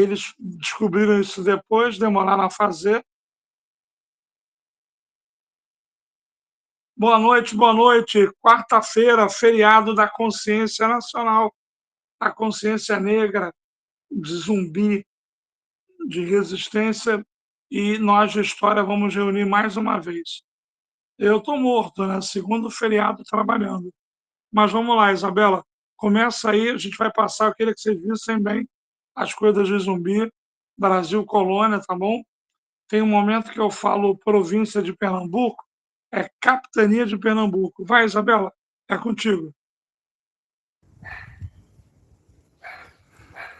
eles descobriram isso depois, demoraram a fazer. Boa noite, boa noite. Quarta-feira, feriado da Consciência Nacional, a consciência negra, de Zumbi, de resistência, e nós de História vamos reunir mais uma vez. Eu estou morto, né? Segundo feriado trabalhando. Mas vamos lá, Isabela, começa aí, a gente vai passar, eu queria que vocês vissem bem as coisas de Zumbi, Brasil Colônia, tá bom? Tem um momento que eu falo província de Pernambuco, é capitania de Pernambuco. Vai, Isabela, é contigo.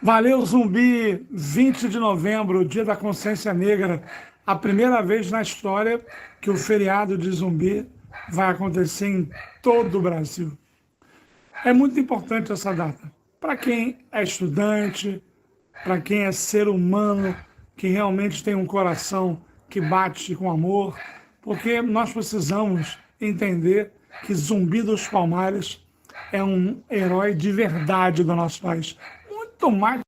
Valeu, Zumbi! 20 de novembro, Dia da Consciência Negra, a primeira vez na história que o feriado de Zumbi vai acontecer em todo o Brasil. É muito importante essa data. Para quem é estudante, para quem é ser humano, que realmente tem um coração que bate com amor, porque nós precisamos entender que Zumbi dos Palmares é um herói de verdade do nosso país. Muito mais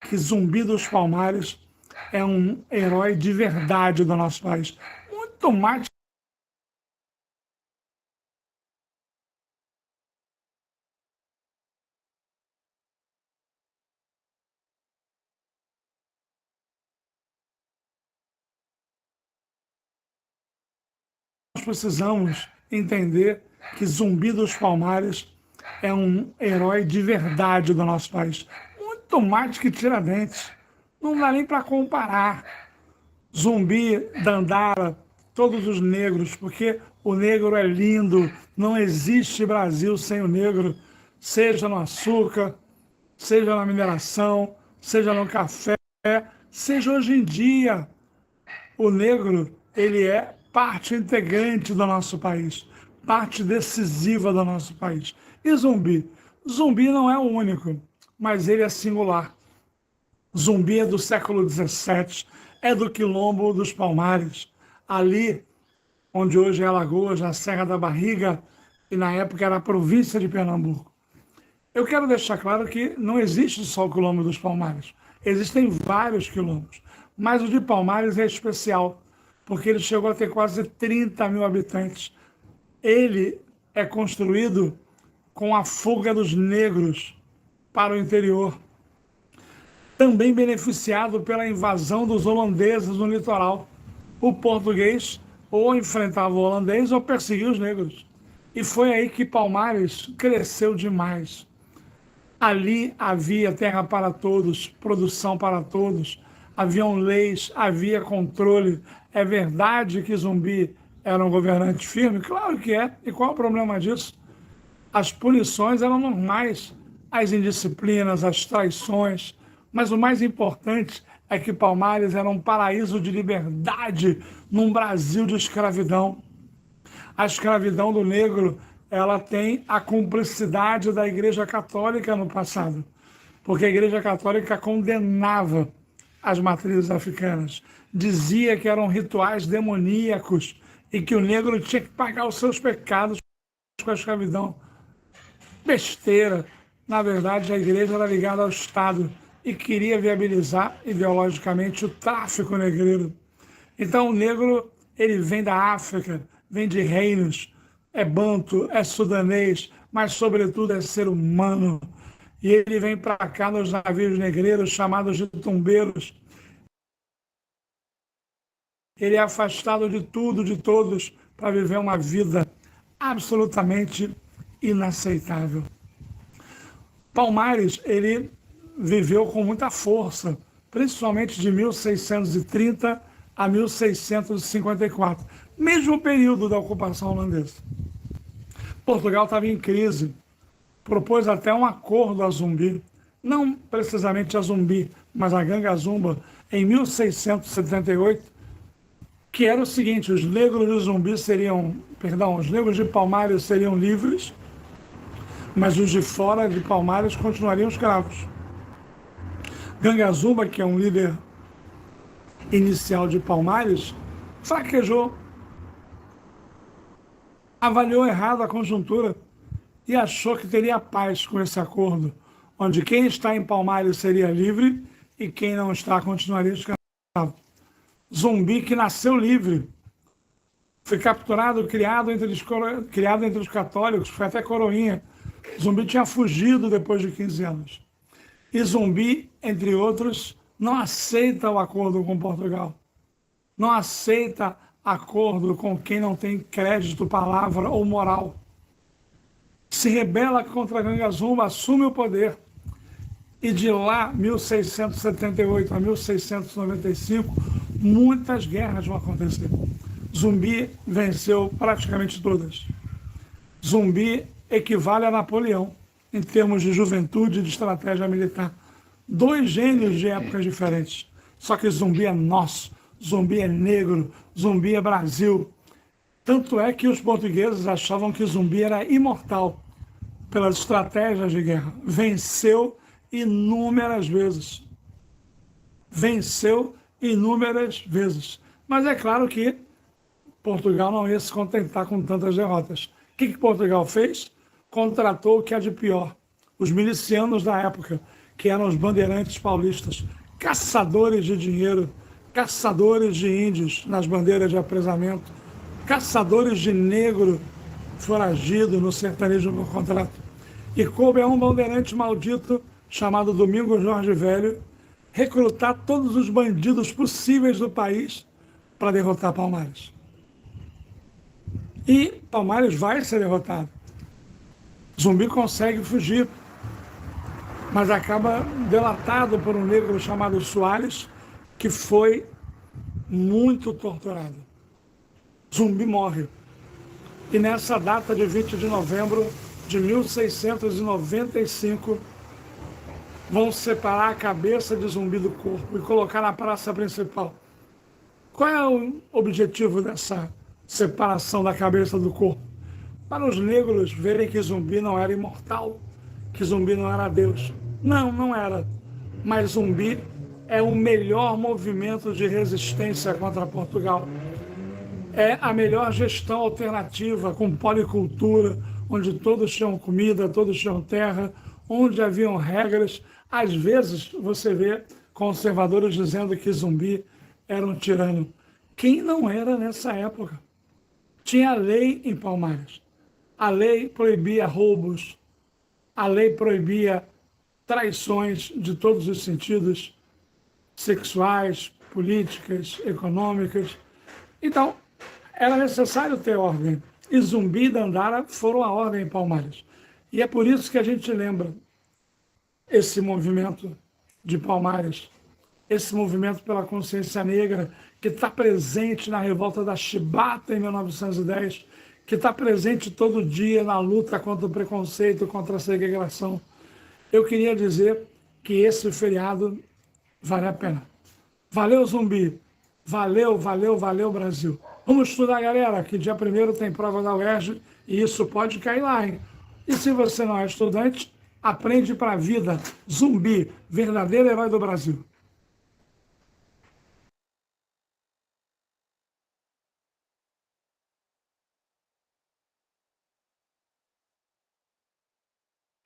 que Zumbi dos Palmares é um herói de verdade do nosso país. Muito mais nós precisamos entender que Zumbi dos Palmares é um herói de verdade do nosso país. Muito mais que Tiradentes. Não dá nem para comparar. Zumbi, Dandara, todos os negros, porque o negro é lindo, não existe Brasil sem o negro, seja no açúcar, seja na mineração, seja no café, seja hoje em dia. O negro, ele é parte integrante do nosso país, parte decisiva do nosso país. E Zumbi? Zumbi não é o único, mas ele é singular. Zumbi é do século XVII, é do Quilombo dos Palmares, ali onde hoje é Alagoas, na Serra da Barriga, e na época era a província de Pernambuco. Eu quero deixar claro que não existe só o Quilombo dos Palmares, existem vários quilombos, mas o de Palmares é especial, porque ele chegou a ter quase 30 mil habitantes. Ele é construído com a fuga dos negros para o interior, também beneficiado pela invasão dos holandeses no litoral. O português ou enfrentava o holandês ou perseguia os negros. E foi aí que Palmares cresceu demais. Ali havia terra para todos, produção para todos, haviam leis, havia controle. É verdade que Zumbi era um governante firme? Claro que é. E qual é o problema disso? As punições eram normais, as indisciplinas, as traições, mas o mais importante é que Palmares era um paraíso de liberdade num Brasil de escravidão. A escravidão do negro, ela tem a cumplicidade da Igreja Católica no passado, porque a Igreja Católica condenava as matrizes africanas, dizia que eram rituais demoníacos e que o negro tinha que pagar os seus pecados com a escravidão. Besteira. Na verdade, a igreja era ligada ao Estado e queria viabilizar ideologicamente o tráfico negreiro. Então, o negro, ele vem da África, vem de reinos, é banto, é sudanês, mas, sobretudo, é ser humano. E ele vem para cá nos navios negreiros, chamados de tumbeiros. Ele é afastado de tudo, de todos, para viver uma vida absolutamente inaceitável. Palmares, ele viveu com muita força, principalmente de 1630 a 1654, mesmo período da ocupação holandesa. Portugal estava em crise, propôs até um acordo a Zumbi, não precisamente a Zumbi, mas a Ganga Zumba, em 1678, que era o seguinte: os negros de Zumbi os negros de Palmares seriam livres, mas os de fora de Palmares continuariam escravos. Ganga Zumba, que é um líder inicial de Palmares, fraquejou, avaliou errado a conjuntura e achou que teria paz com esse acordo, onde quem está em Palmares seria livre e quem não está continuaria escravo. Zumbi que nasceu livre, foi capturado, criado entre os católicos, foi até coroinha. Zumbi tinha fugido depois de 15 anos. E Zumbi, entre outros, não aceita o acordo com Portugal. Não aceita acordo com quem não tem crédito, palavra ou moral. Se rebela contra a Gangazumba, assume o poder. E de lá, 1678 a 1695, muitas guerras vão acontecer. Zumbi venceu praticamente todas. Zumbi equivale a Napoleão em termos de juventude e de estratégia militar. Dois gênios de épocas diferentes. Só que Zumbi é nosso, Zumbi é negro, Zumbi é Brasil. Tanto é que os portugueses achavam que Zumbi era imortal pelas estratégias de guerra. Venceu inúmeras vezes. Venceu inúmeras vezes. Mas é claro que Portugal não ia se contentar com tantas derrotas. O que Portugal fez? Contratou o que é de pior. Os milicianos da época, que eram os bandeirantes paulistas, caçadores de dinheiro, caçadores de índios nas bandeiras de apresamento, caçadores de negro foragido no sertanejo no contrato. E coube a um bandeirante maldito chamado Domingos Jorge Velho recrutar todos os bandidos possíveis do país para derrotar Palmares. E Palmares vai ser derrotado. Zumbi consegue fugir, mas acaba delatado por um negro chamado Soares, que foi muito torturado. Zumbi morre. E nessa data de 20 de novembro de 1695, vão separar a cabeça de Zumbi do corpo e colocar na praça principal. Qual é o objetivo dessa separação da cabeça do corpo? Para os negros verem que Zumbi não era imortal, que Zumbi não era Deus. Não, não era. Mas Zumbi é o melhor movimento de resistência contra Portugal. É a melhor gestão alternativa, com policultura, onde todos tinham comida, todos tinham terra, onde haviam regras. Às vezes você vê conservadores dizendo que Zumbi era um tirano. Quem não era nessa época? Tinha lei em Palmares. A lei proibia roubos, a lei proibia traições de todos os sentidos, sexuais, políticas, econômicas. Então, era necessário ter ordem. E Zumbi e Dandara foram a ordem em Palmares. E é por isso que a gente lembra esse movimento de Palmares, esse movimento pela consciência negra, que está presente na revolta da Chibata em 1910, que está presente todo dia na luta contra o preconceito, contra a segregação. Eu queria dizer que esse feriado vale a pena. Valeu, Zumbi! Valeu, valeu, valeu, Brasil! Vamos estudar, galera, que dia 1º tem prova da UERJ e isso pode cair lá, hein? E se você não é estudante, aprende para a vida. Zumbi, verdadeiro herói do Brasil.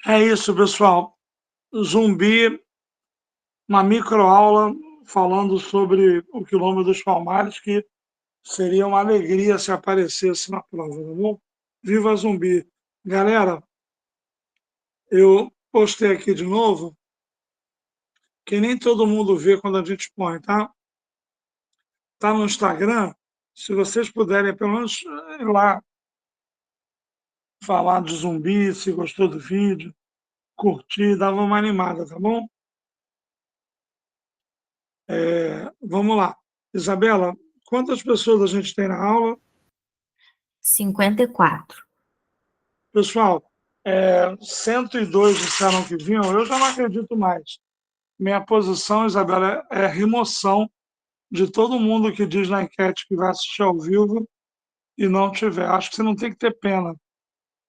É isso, pessoal. Zumbi, uma microaula falando sobre o quilômetro dos Palmares, que seria uma alegria se aparecesse na prova, tá bom? Viva Zumbi! Galera, eu postei aqui de novo, que nem todo mundo vê quando a gente põe, tá? Tá no Instagram, se vocês puderem pelo menos ir lá falar de Zumbi, se gostou do vídeo, curtir, dava uma animada, tá bom? Vamos lá. Isabela, quantas pessoas a gente tem na aula? 54. Pessoal, 102 disseram que vinham, eu já não acredito mais. Minha posição, Isabela, é remoção de todo mundo que diz na enquete que vai assistir ao vivo e não tiver. Acho que você não tem que ter pena,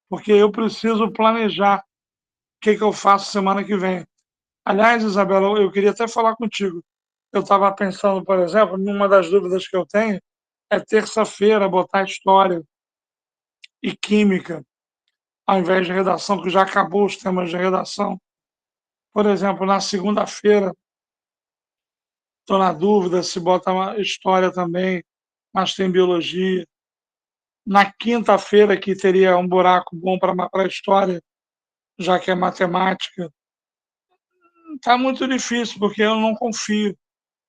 porque eu preciso planejar o que eu faço semana que vem. Aliás, Isabela, eu queria até falar contigo. Eu estava pensando, por exemplo, numa das dúvidas que eu tenho é terça-feira botar história e química. ao invés de redação, que já acabou os temas de redação. Por exemplo, na segunda-feira, estou na dúvida se bota uma história também, mas tem biologia. Na quinta-feira, que teria um buraco bom para a história, já que é matemática, está muito difícil, porque eu não confio.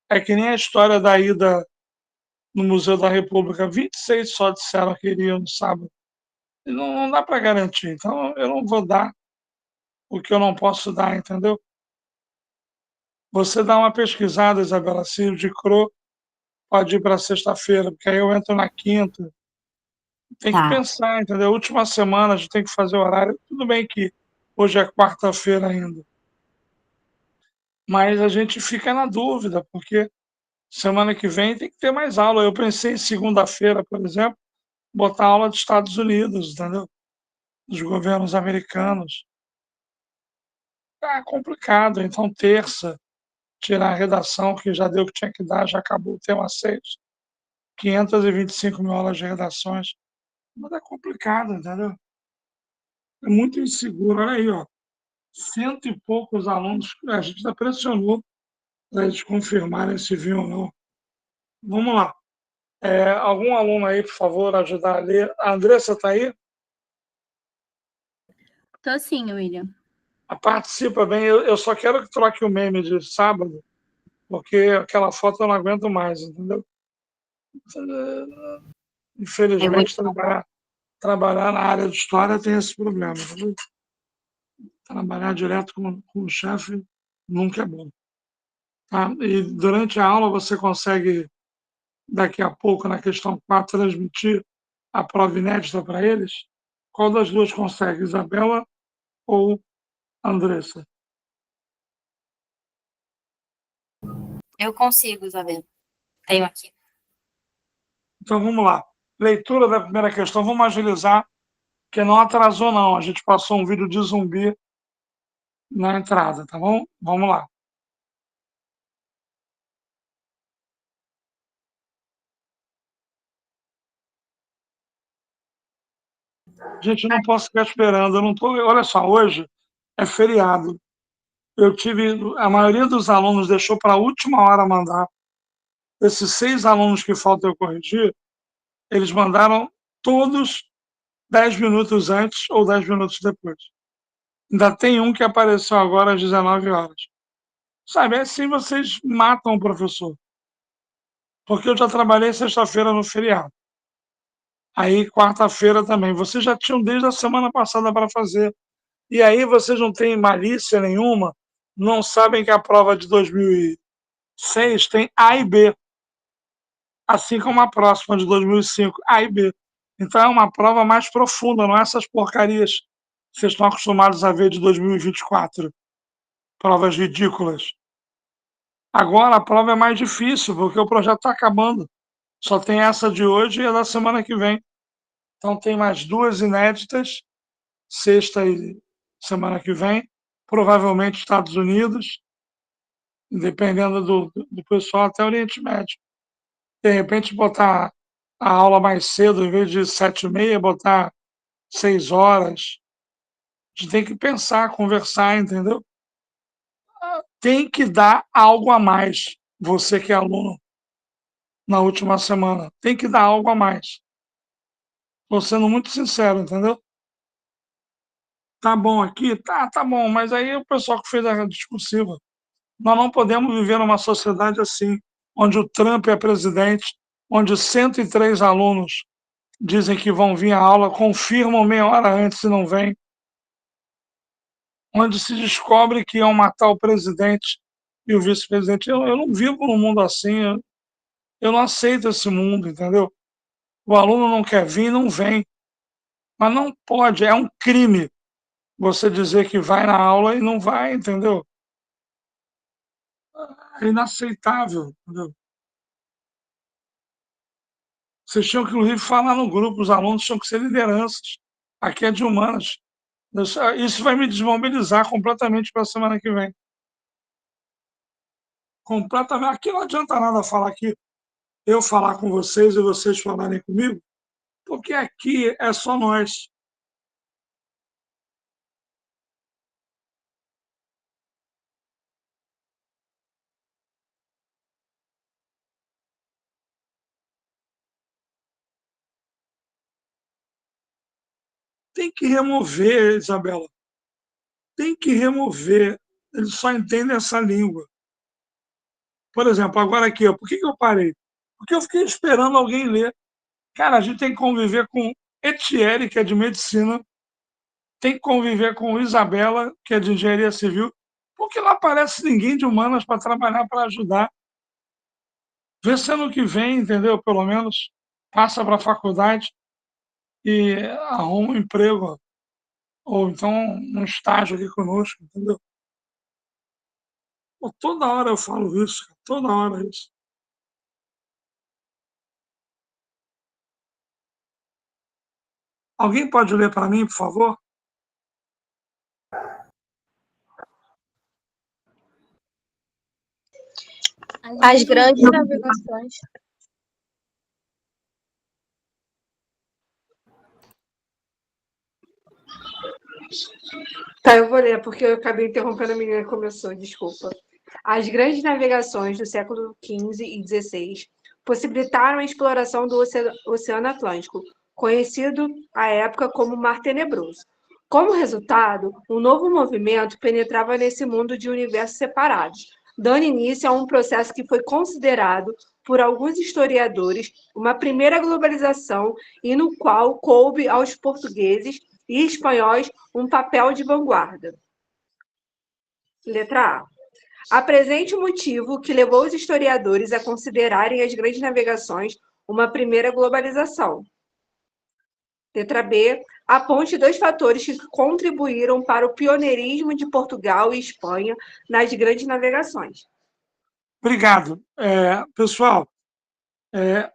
É que nem a história da ida no Museu da República. 26 só disseram que iriam no sábado. E não dá para garantir. Então, eu não vou dar o que eu não posso dar, entendeu? Você dá uma pesquisada, Isabela, se o de Cro pode ir para sexta-feira, porque aí eu entro na quinta. Tem que Tá, pensar, entendeu? Última semana a gente tem que fazer horário. Tudo bem que hoje é quarta-feira ainda, mas a gente fica na dúvida, porque semana que vem tem que ter mais aula. Eu pensei em segunda-feira, por exemplo, botar aula dos Estados Unidos, entendeu? Dos governos americanos. Tá complicado. Então, terça, tirar a redação, que já deu o que tinha que dar, já acabou o tema 6. 525 mil aulas de redações. Mas é complicado, entendeu? É muito inseguro. Olha aí, ó. Cento e poucos alunos. A gente já pressionou para eles confirmarem se viam ou não. Vamos lá. Algum aluno aí, por favor, ajudar a ler. A Andressa está aí? tô sim, William. Participa bem. Eu só quero que troque o meme de sábado, porque aquela foto eu não aguento mais, entendeu? Eu vou. Infelizmente, trabalhar na área de história tem esse problema. Entendeu? Trabalhar direto com o chefe nunca é bom. Tá? E durante a aula você consegue, daqui a pouco, na questão 4, transmitir a prova inédita para eles? Qual das duas consegue, Isabela ou Andressa? Eu consigo, Isabel. Tenho aqui. Então vamos lá. Leitura da primeira questão, vamos agilizar, que não atrasou não, a gente passou um vídeo de zumbi na entrada, tá bom? Vamos lá. Gente, eu não posso ficar esperando, eu não tô, olha só, hoje é feriado. Eu tive, a maioria dos alunos deixou para a última hora mandar. Esses 6 alunos que faltam eu corrigir, eles mandaram todos 10 minutos antes ou 10 minutos depois. Ainda tem um que apareceu agora às 19 horas. Sabe, é assim vocês matam o professor. Porque eu já trabalhei sexta-feira no feriado. Aí, quarta-feira também. Vocês já tinham desde a semana passada para fazer. E aí vocês não têm malícia nenhuma, não sabem que a prova de 2006 tem A e B, assim como a próxima de 2005, A e B. Então é uma prova mais profunda, não é essas porcarias que vocês estão acostumados a ver de 2024, provas ridículas. Agora a prova é mais difícil, porque o projeto está acabando. Só tem essa de hoje e a da semana que vem. Então tem mais 2 inéditas, sexta e semana que vem, provavelmente Estados Unidos, dependendo do pessoal, até Oriente Médio. De repente, botar a aula mais cedo, em vez de 7h30, botar 6 horas. A gente tem que pensar, conversar, entendeu? Tem que dar algo a mais, você que é aluno na última semana. Tem que dar algo a mais. Estou sendo muito sincero, entendeu? Tá bom aqui? Tá bom, mas aí o pessoal que fez a discursiva. Nós não podemos viver numa sociedade assim, onde o Trump é presidente, onde 103 alunos dizem que vão vir à aula, confirmam meia hora antes e não vêm, onde se descobre que iam matar o presidente e o vice-presidente. Eu não vivo num mundo assim, eu não aceito esse mundo, entendeu? O aluno não quer vir, não vem. Mas não pode, é um crime você dizer que vai na aula e não vai, entendeu? É inaceitável, entendeu? Vocês tinham que, inclusive, falar no grupo, os alunos tinham que ser lideranças. Aqui é de humanas. Isso vai me desmobilizar completamente para a semana que vem. Completamente. Aqui não adianta nada falar aqui, eu falar com vocês e vocês falarem comigo, porque aqui é só nós. Tem que remover, Isabela. Tem que remover. Eles só entendem essa língua. Por exemplo, agora aqui, ó, por que eu parei? Porque eu fiquei esperando alguém ler. Cara, a gente tem que conviver com Etienne, que é de medicina, tem que conviver com Isabela, que é de engenharia civil, porque não aparece ninguém de humanas para trabalhar, para ajudar. Vê se ano que vem, entendeu? Pelo menos passa para a faculdade e arruma um emprego, ou então um estágio aqui conosco, entendeu? Pô, toda hora eu falo isso, toda hora isso. Alguém pode ler para mim, por favor? As grandes navegações. Tá, eu vou ler, porque eu acabei interrompendo a menina que começou, desculpa. As grandes navegações do século XV e XVI possibilitaram a exploração do Oceano Atlântico, conhecido à época como Mar Tenebroso. Como resultado, um novo movimento penetrava nesse mundo de universos separados, dando início a um processo que foi considerado por alguns historiadores uma primeira globalização e no qual coube aos portugueses e espanhóis um papel de vanguarda. Letra A. Apresente o motivo que levou os historiadores a considerarem as grandes navegações uma primeira globalização. Letra B. Aponte 2 fatores que contribuíram para o pioneirismo de Portugal e Espanha nas grandes navegações. Obrigado. Pessoal,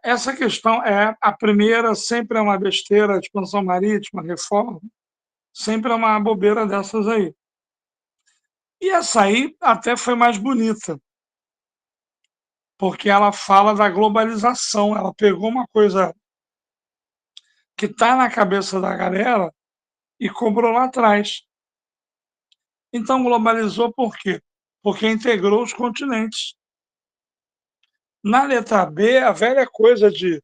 essa questão a primeira, sempre é uma besteira, a expansão marítima, reforma, sempre é uma bobeira dessas aí. E essa aí até foi mais bonita, porque ela fala da globalização, ela pegou uma coisa que está na cabeça da galera e cobrou lá atrás. Então globalizou por quê? Porque integrou os continentes. Na letra B, a velha coisa de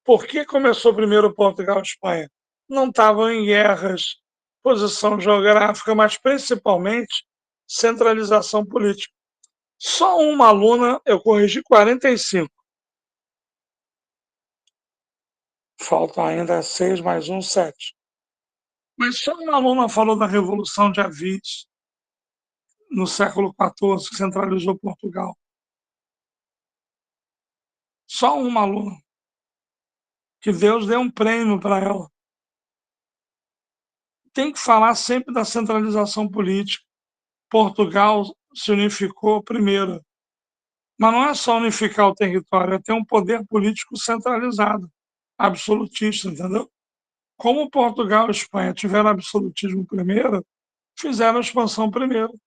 por que começou primeiro Portugal e Espanha? Não estavam em guerras, posição geográfica, mas principalmente centralização política. Só uma aluna, eu corrigi 45. Faltam ainda 6 mais 1, 7. Mas só uma aluna falou da Revolução de Avis, no século XIV, que centralizou Portugal. Só uma aluna. Que Deus dê um prêmio para ela. Tem que falar sempre da centralização política. Portugal se unificou primeiro. Mas não é só unificar o território, é ter um poder político centralizado, absolutista, entendeu? Como Portugal e Espanha tiveram absolutismo primeiro, fizeram a expansão primeiro.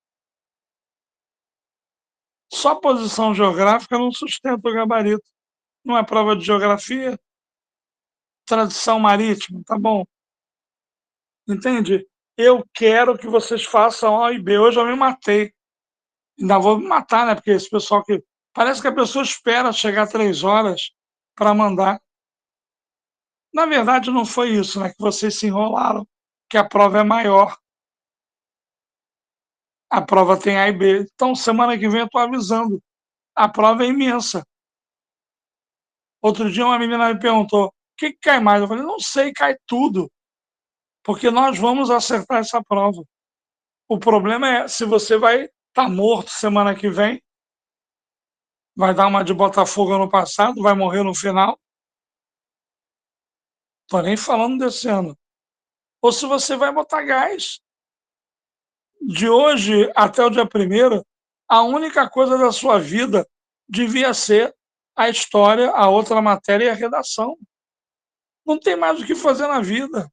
Só posição geográfica não sustenta o gabarito. Não é prova de geografia? Tradição marítima, tá bom. Entende? Eu quero que vocês façam A e B. Hoje eu me matei. Ainda vou me matar, né? Porque esse pessoal que... Parece que a pessoa espera chegar 3 horas para mandar. Na verdade, não foi isso, né? Que vocês se enrolaram, que a prova é maior. A prova tem A e B. Então, semana que vem eu estou avisando. A prova é imensa. Outro dia uma menina me perguntou, o que cai mais? Eu falei, não sei, cai tudo. Porque nós vamos acertar essa prova. O problema é se você vai estar morto semana que vem, vai dar uma de Botafogo no passado, vai morrer no final. Estou nem falando desse ano. Ou se você vai botar gás. De hoje até o dia 1º, a única coisa da sua vida devia ser a história, a outra matéria e a redação. Não tem mais o que fazer na vida.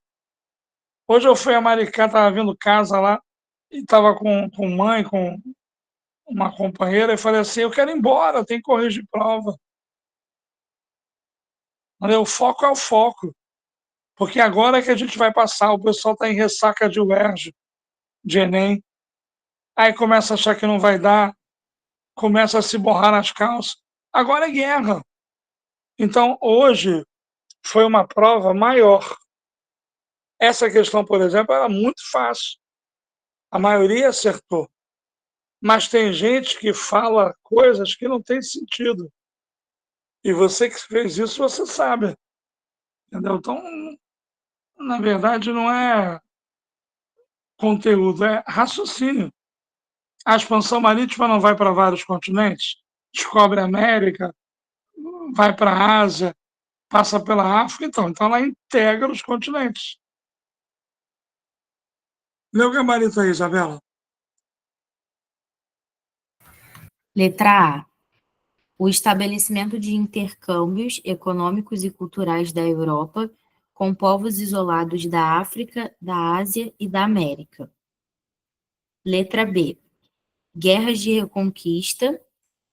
Hoje eu fui a Maricá, estava vendo casa lá, e estava com mãe, com uma companheira, e falei assim, eu quero ir embora, tem que corrigir prova. O foco é o foco. Porque agora é que a gente vai passar, o pessoal está em ressaca de UERJ, de Enem, aí começa a achar que não vai dar, começa a se borrar nas calças. Agora é guerra. Então, hoje foi uma prova maior. Essa questão, por exemplo, era muito fácil. A maioria acertou. Mas tem gente que fala coisas que não têm sentido. E você que fez isso, você sabe. Entendeu? Então, na verdade, não é conteúdo, é raciocínio. A expansão marítima não vai para vários continentes? Descobre a América, vai para a Ásia, passa pela África, então ela integra os continentes. Lê o gabarito aí, Isabela. Letra A. O estabelecimento de intercâmbios econômicos e culturais da Europa com povos isolados da África, da Ásia e da América. Letra B. Guerras de reconquista,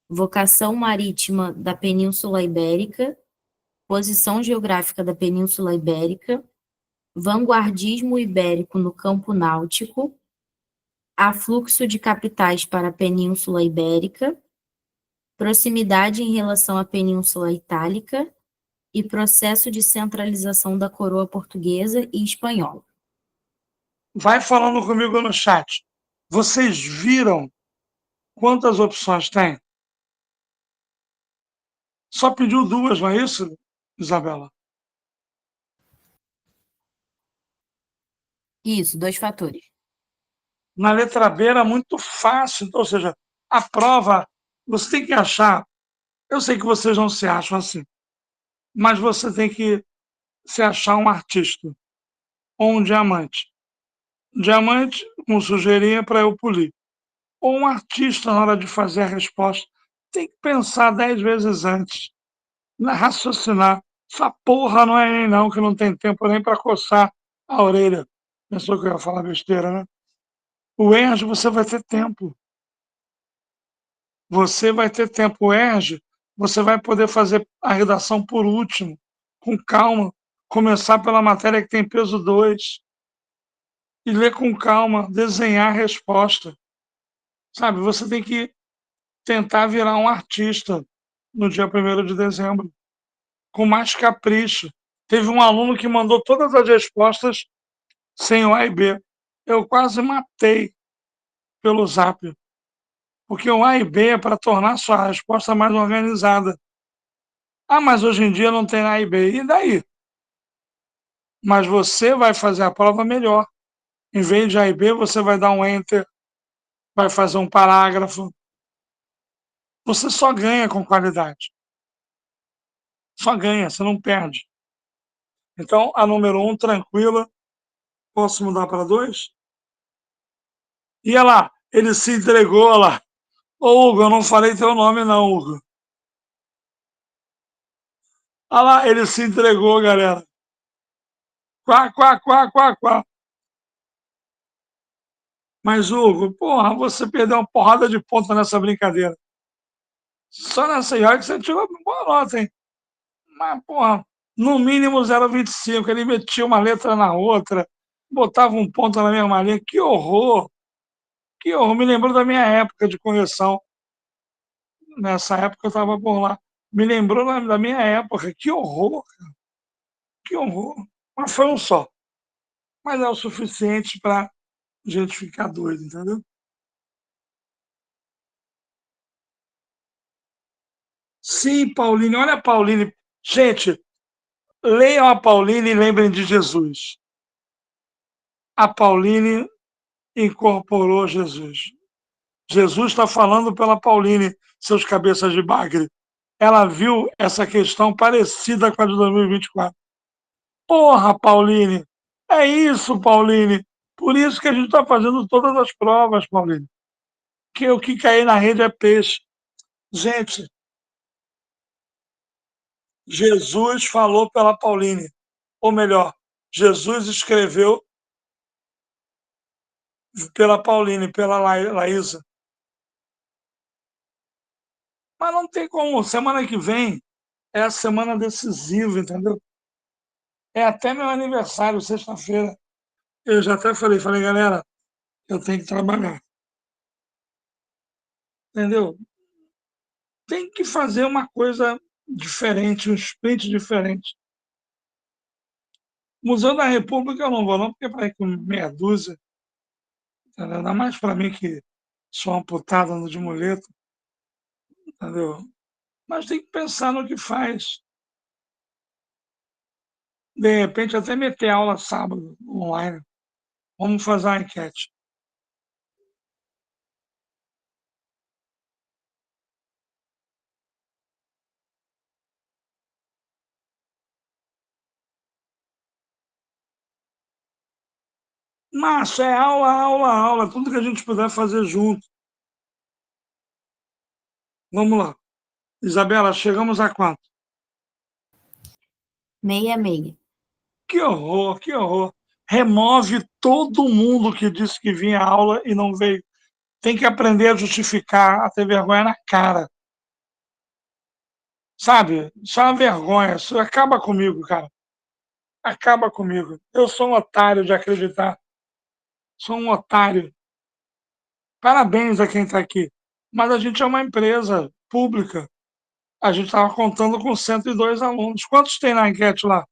vocação marítima da Península Ibérica, posição geográfica da Península Ibérica, vanguardismo ibérico no campo náutico, afluxo de capitais para a Península Ibérica, proximidade em relação à Península Itálica e processo de centralização da coroa portuguesa e espanhola. Vai falando comigo no chat. Vocês viram quantas opções tem? Só pediu 2, não é isso, Isabela? Isso, 2 fatores. Na letra B era muito fácil, então, ou seja, a prova, você tem que achar, eu sei que vocês não se acham assim, mas você tem que se achar um artista ou um diamante. Diamante, como sugeria, para eu polir. Ou um artista, na hora de fazer a resposta, tem que pensar 10 vezes antes, raciocinar. Essa porra não é nem não, que não tem tempo nem para coçar a orelha. Pensou que eu ia falar besteira, né? O ERJ, você vai ter tempo. Você vai ter tempo. O ERJ, você vai poder fazer a redação por último, com calma, começar pela matéria que tem peso 2 e ler com calma, desenhar a resposta. Sabe, você tem que tentar virar um artista no dia 1º de dezembro, com mais capricho. Teve um aluno que mandou todas as respostas sem o A e B. Eu quase matei pelo Zap, porque o A e B é para tornar sua resposta mais organizada. Ah, mas hoje em dia não tem A e B. E daí? Mas você vai fazer a prova melhor. Em vez de A e B, você vai dar um Enter, vai fazer um parágrafo. Você só ganha com qualidade. Só ganha, você não perde. Então, a número 1, tranquila. Posso mudar para 2? E olha lá, ele se entregou, olha lá. Ô, Hugo, eu não falei teu nome não, Hugo. Olha lá, ele se entregou, galera. Quá, quá, quá, quá, quá. Mas, Hugo, porra, você perdeu uma porrada de ponta nessa brincadeira. Só nessa aí, olha que você tirou uma boa nota, hein? Mas, porra, no mínimo 0,25. Ele metia uma letra na outra, botava um ponto na mesma linha. Que horror! Que horror! Me lembrou da minha época de correção. Nessa época eu estava por lá. Me lembrou da minha época. Que horror, cara. Que horror. Mas foi um só. Mas é o suficiente para a gente ficar doido, entendeu? Sim, Pauline. Olha a Pauline. Gente, leiam a Pauline e lembrem de Jesus. A Pauline incorporou Jesus. Jesus está falando pela Pauline, seus cabeças de bagre. Ela viu essa questão parecida com a de 2024. Porra, Pauline! É isso, Pauline! Por isso que a gente está fazendo todas as provas, Pauline. Que o que cair na rede é peixe. Gente, Jesus falou pela Pauline. Ou melhor, Jesus escreveu pela Pauline, pela Laísa. Mas não tem como. Semana que vem é a semana decisiva, entendeu? É até meu aniversário, sexta-feira. Eu já até falei, galera, eu tenho que trabalhar. Entendeu? Tem que fazer uma coisa diferente, um sprint diferente. Museu da República eu não vou não, porque para ir com meia dúzia, entendeu? Ainda mais para mim que sou amputado, ando de muleta, entendeu? Mas tem que pensar no que faz. De repente, até meter aula sábado online. Vamos fazer uma enquete. Márcio, é aula, aula, aula, tudo que a gente puder fazer junto. Vamos lá. Isabela, chegamos a quanto? 66. Que horror, que horror. Remove todo mundo que disse que vinha à aula e não veio. Tem que aprender a justificar, a ter vergonha na cara. Sabe? Isso é uma vergonha. Isso acaba comigo, cara. Acaba comigo. Eu sou um otário de acreditar. Sou um otário. Parabéns a quem está aqui. Mas a gente é uma empresa pública. A gente estava contando com 102 alunos. Quantos tem na enquete lá?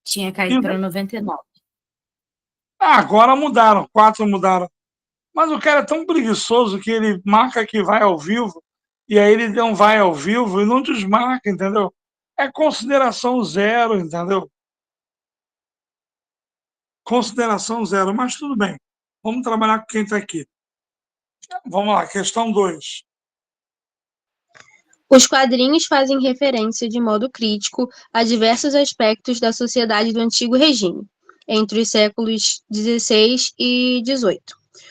Tinha caído para 99. Ah, agora mudaram, 4 mudaram. Mas o cara é tão preguiçoso que ele marca que vai ao vivo, e aí ele não vai ao vivo e não desmarca, entendeu? É consideração zero, entendeu? Consideração zero, mas tudo bem. Vamos trabalhar com quem está aqui. Vamos lá, questão 2. Os quadrinhos fazem referência de modo crítico a diversos aspectos da sociedade do Antigo Regime, entre os séculos XVI e XVIII,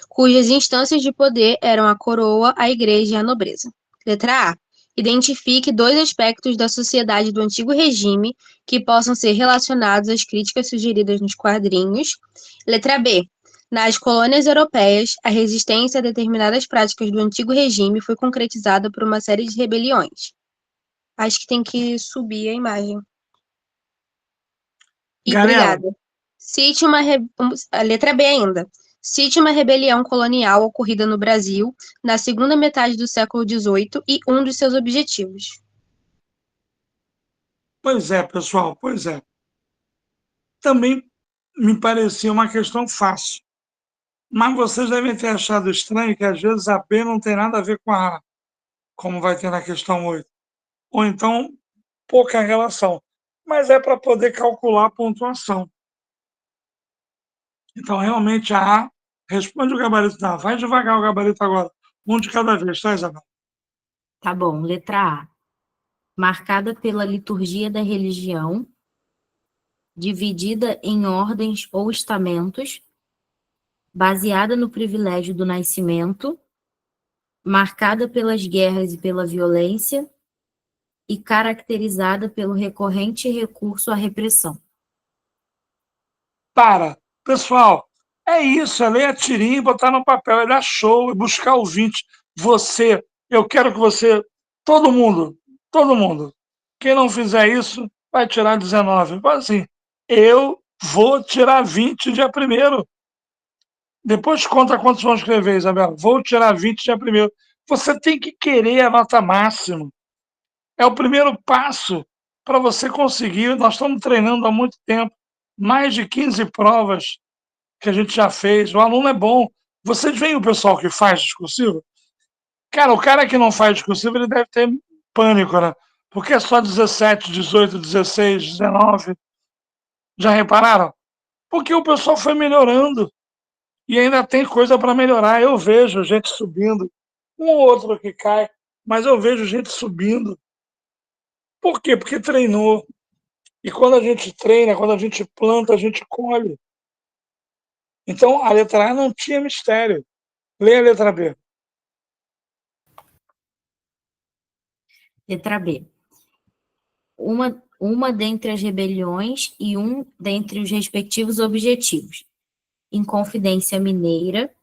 cujas instâncias de poder eram a coroa, a igreja e a nobreza. Letra A. Identifique 2 aspectos da sociedade do Antigo Regime que possam ser relacionados às críticas sugeridas nos quadrinhos. Letra B. Nas colônias europeias, a resistência a determinadas práticas do Antigo Regime foi concretizada por uma série de rebeliões. Acho que tem que subir a imagem. E Galera, obrigada. Cite a letra B ainda. Cite uma rebelião colonial ocorrida no Brasil na segunda metade do século XVIII e um dos seus objetivos. pois é, pessoal, pois é. Também me parecia uma questão fácil. Mas vocês devem ter achado estranho que às vezes a B não tem nada a ver com a A, como vai ter na questão 8. Ou então, pouca relação. Mas é para poder calcular a pontuação. Então, realmente, a A responde o gabarito da A. Vai devagar o gabarito agora. Um de cada vez, tá, Isabel? Tá bom, letra A. Marcada pela liturgia da religião, dividida em ordens ou estamentos, baseada no privilégio do nascimento, marcada pelas guerras e pela violência, e caracterizada pelo recorrente recurso à repressão. Para. Pessoal, é isso. É ler a tirinha e botar no papel. É dar show, é buscar ouvinte. Você, eu quero que você, todo mundo. Quem não fizer isso, vai tirar 19. Assim, eu vou tirar 20 dia primeiro. Depois conta quantos vão escrever, Isabela. Vou tirar 20 dia primeiro. Você tem que querer a nota máxima. É o primeiro passo para você conseguir. Nós estamos treinando há muito tempo, mais de 15 provas que a gente já fez. O aluno é bom. Vocês veem o pessoal que faz discursivo? Cara, o cara que não faz discursivo, ele deve ter pânico, né? Porque é só 17, 18, 16, 19. Já repararam? Porque o pessoal foi melhorando e ainda tem coisa para melhorar. Eu vejo gente subindo, um ou outro que cai, mas eu vejo gente subindo. Por quê? Porque treinou. E quando a gente treina, quando a gente planta, a gente colhe. Então, a letra A não tinha mistério. Lê a letra B. Letra B. Uma dentre as rebeliões e um dentre os respectivos objetivos. Inconfidência Mineira,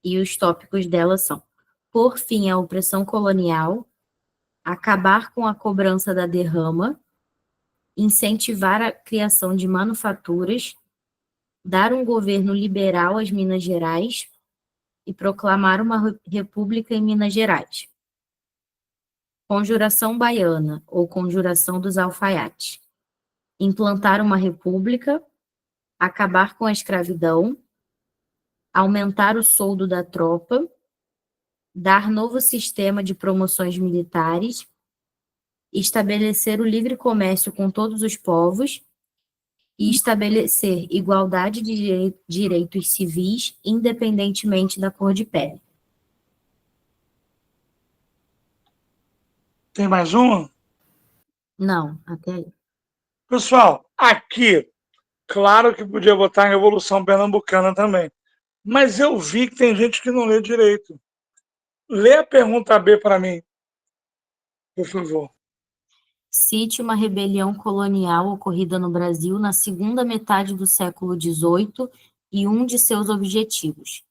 e os tópicos dela são: pôr fim à opressão colonial, acabar com a cobrança da derrama, incentivar a criação de manufaturas, dar um governo liberal às Minas Gerais e proclamar uma república em Minas Gerais. Conjuração Baiana, ou Conjuração dos Alfaiates. Implantar uma república, acabar com a escravidão, aumentar o soldo da tropa, dar novo sistema de promoções militares, estabelecer o livre comércio com todos os povos e estabelecer igualdade de direitos civis, independentemente da cor de pele. Tem mais uma? Não, até aí. Pessoal, aqui, claro que podia botar a Revolução Pernambucana também. Mas eu vi que tem gente que não lê direito. Lê a pergunta B para mim, por favor. Cite uma rebelião colonial ocorrida no Brasil na segunda metade do século XVIII e um de seus objetivos.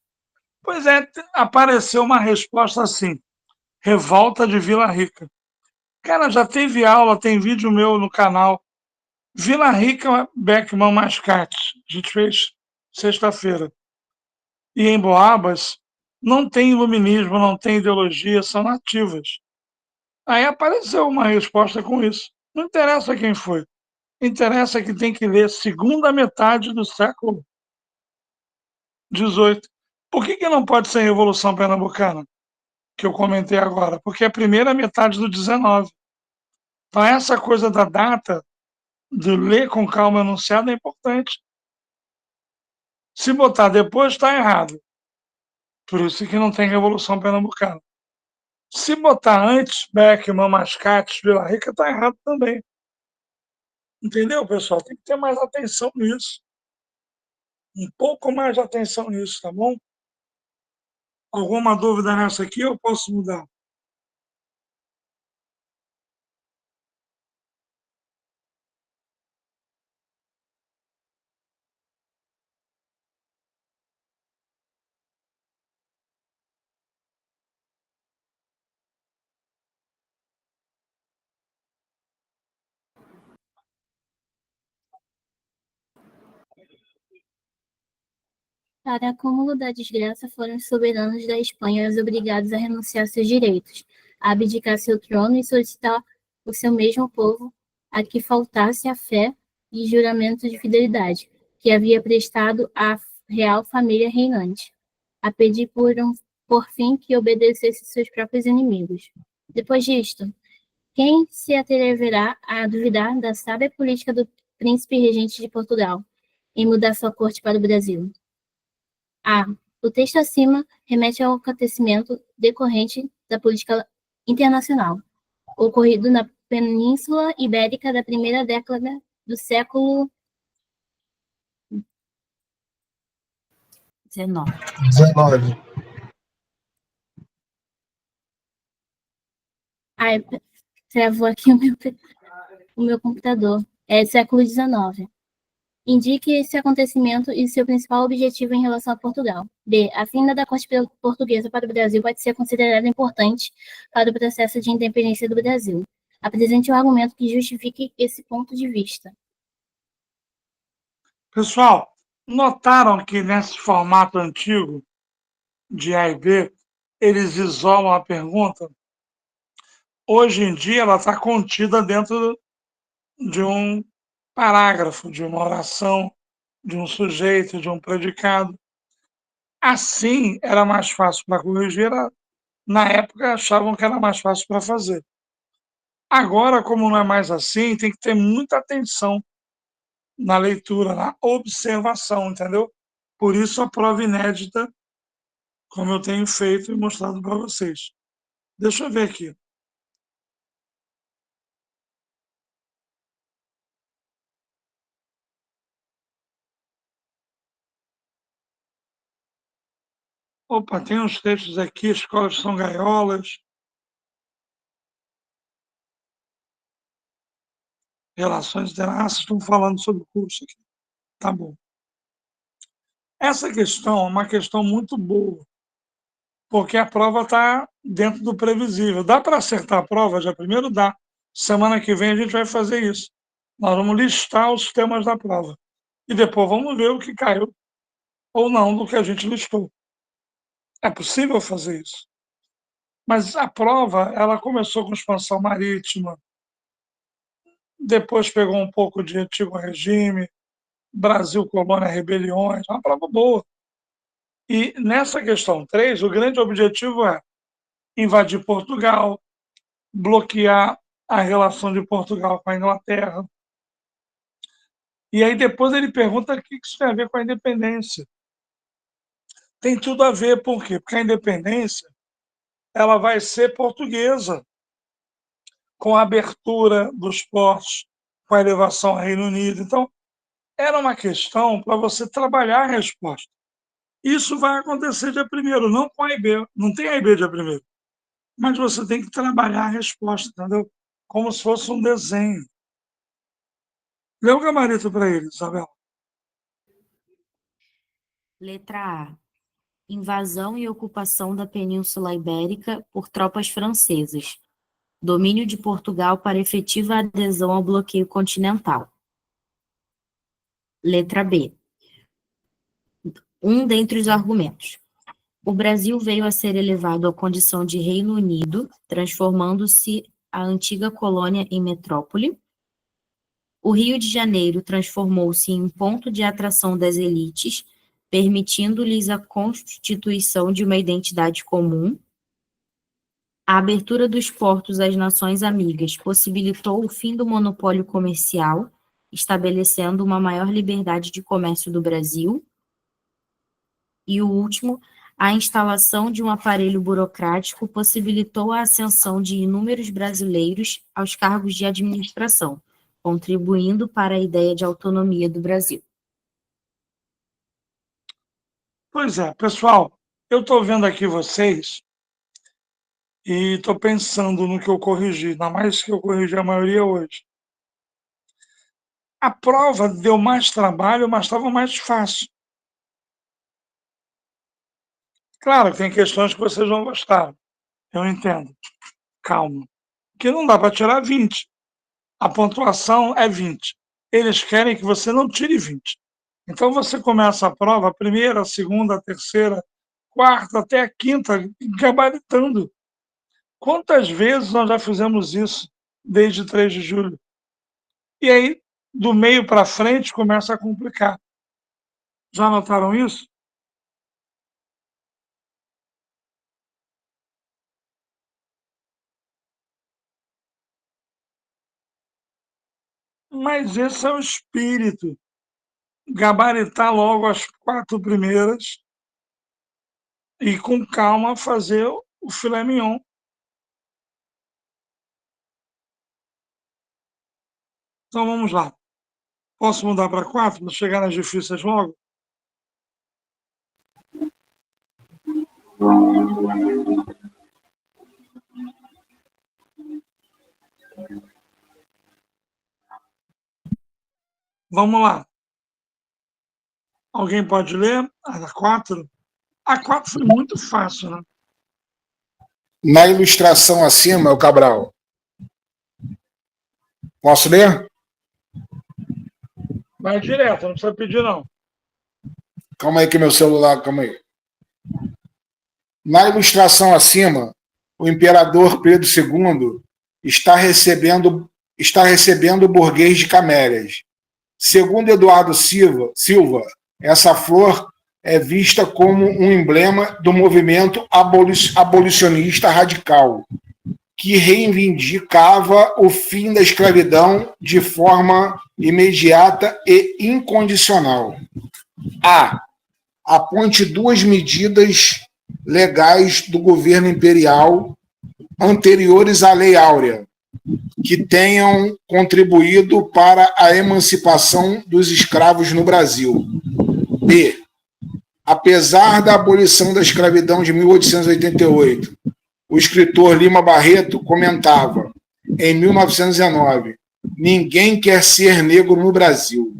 Pois é, apareceu uma resposta assim: Revolta de Vila Rica. Cara, já teve aula, tem vídeo meu no canal. Vila Rica, Beckman Mascate. A gente fez sexta-feira. E em Boabas, não tem iluminismo, não tem ideologia, são nativas. Aí apareceu uma resposta com isso. Não interessa quem foi. Interessa que tem que ler segunda metade do século XVIII. Por que não pode ser Revolução Pernambucana? Que eu comentei agora. Porque é a primeira metade do XIX. Então essa coisa da data, de ler com calma enunciado, é importante. Se botar depois, está errado. Por isso que não tem Revolução Pernambucana. Se botar antes, Beckman, Mascate, Vila Rica, está errado também. Entendeu, pessoal? Tem que ter mais atenção nisso. Um pouco mais de atenção nisso, tá bom? Alguma dúvida nessa aqui eu posso mudar? Para acúmulo da desgraça, foram os soberanos da Espanha os obrigados a renunciar seus direitos, a abdicar seu trono e solicitar o seu mesmo povo a que faltasse a fé e juramento de fidelidade, que havia prestado à real família reinante, a pedir por fim que obedecesse seus próprios inimigos. Depois disto, quem se atreverá a duvidar da sábia política do príncipe regente de Portugal em mudar sua corte para o Brasil? A. O texto acima remete ao acontecimento decorrente da política internacional, ocorrido na Península Ibérica da primeira década do século XIX. 19. Ai, travou aqui o meu computador. É século XIX. Indique esse acontecimento e seu principal objetivo em relação a Portugal. B. A vinda da corte portuguesa para o Brasil pode ser considerada importante para o processo de independência do Brasil. Apresente um argumento que justifique esse ponto de vista. Pessoal, notaram que nesse formato antigo de A e B, eles isolam a pergunta? Hoje em dia, ela está contida dentro de um parágrafo, de uma oração, de um sujeito, de um predicado. Assim, era mais fácil para corrigir. Na época, achavam que era mais fácil para fazer. Agora, como não é mais assim, tem que ter muita atenção na leitura, na observação, entendeu? Por isso a prova inédita, como eu tenho feito e mostrado para vocês. Deixa eu ver aqui. Opa, tem uns textos aqui, escolas são gaiolas, relações internacionais, estão falando sobre o curso aqui. Tá bom. Essa questão é uma questão muito boa, porque a prova está dentro do previsível. Dá para acertar a prova? Já primeiro dá. Semana que vem a gente vai fazer isso. Nós vamos listar os temas da prova. E depois vamos ver o que caiu ou não do que a gente listou. É possível fazer isso. Mas a prova, ela começou com expansão marítima, depois pegou um pouco de antigo regime, Brasil, colônia, rebeliões, uma prova boa. E nessa questão 3, o grande objetivo é invadir Portugal, bloquear a relação de Portugal com a Inglaterra. E aí depois ele pergunta o que isso tem a ver com a independência. Tem tudo a ver, por quê? Porque a independência ela vai ser portuguesa, com a abertura dos portos, com a elevação ao Reino Unido. Então, era uma questão para você trabalhar a resposta. Isso vai acontecer dia 1º, não com a IB, não tem a IB dia 1º, mas você tem que trabalhar a resposta, entendeu? Como se fosse um desenho. Lê o gabarito para ele, Isabel. Letra A. Invasão e ocupação da Península Ibérica por tropas francesas. Domínio de Portugal para efetiva adesão ao bloqueio continental. Letra B. Um dentre os argumentos. O Brasil veio a ser elevado à condição de Reino Unido, transformando-se a antiga colônia em metrópole. O Rio de Janeiro transformou-se em ponto de atração das elites, permitindo-lhes a constituição de uma identidade comum. A abertura dos portos às nações amigas possibilitou o fim do monopólio comercial, estabelecendo uma maior liberdade de comércio do Brasil. E o último, a instalação de um aparelho burocrático possibilitou a ascensão de inúmeros brasileiros aos cargos de administração, contribuindo para a ideia de autonomia do Brasil. Pois é, pessoal, eu estou vendo aqui vocês e estou pensando no que eu corrigi, ainda mais que eu corrigi a maioria hoje. A prova deu mais trabalho, mas estava mais fácil. Claro, tem questões que vocês não gostaram, eu entendo. Calma. Que não dá para tirar 20. A pontuação é 20. Eles querem que você não tire 20. Então você começa a prova, a primeira, a segunda, a terceira, quarta, até a quinta, gabaritando. Quantas vezes nós já fizemos isso desde 3 de julho? E aí, do meio para frente, começa a complicar. Já notaram isso? Mas esse é o espírito. Gabaritar logo as 4 primeiras e com calma fazer o filé mignon. Então vamos lá. Posso mudar para 4 para chegar nas difíceis logo? Vamos lá. Alguém pode ler a 4? A 4 foi muito fácil, né? Na ilustração acima, é o Cabral. Posso ler? Vai direto, não precisa pedir, não. Calma aí que meu celular, calma aí. Na ilustração acima, o imperador Pedro II está recebendo o burguês de Camélias. Segundo Eduardo Silva, essa flor é vista como um emblema do movimento abolicionista radical, que reivindicava o fim da escravidão de forma imediata e incondicional. Aponte 2 medidas legais do governo imperial anteriores à Lei Áurea, que tenham contribuído para a emancipação dos escravos no Brasil. B. Apesar da abolição da escravidão de 1888, o escritor Lima Barreto comentava, em 1919, ninguém quer ser negro no Brasil.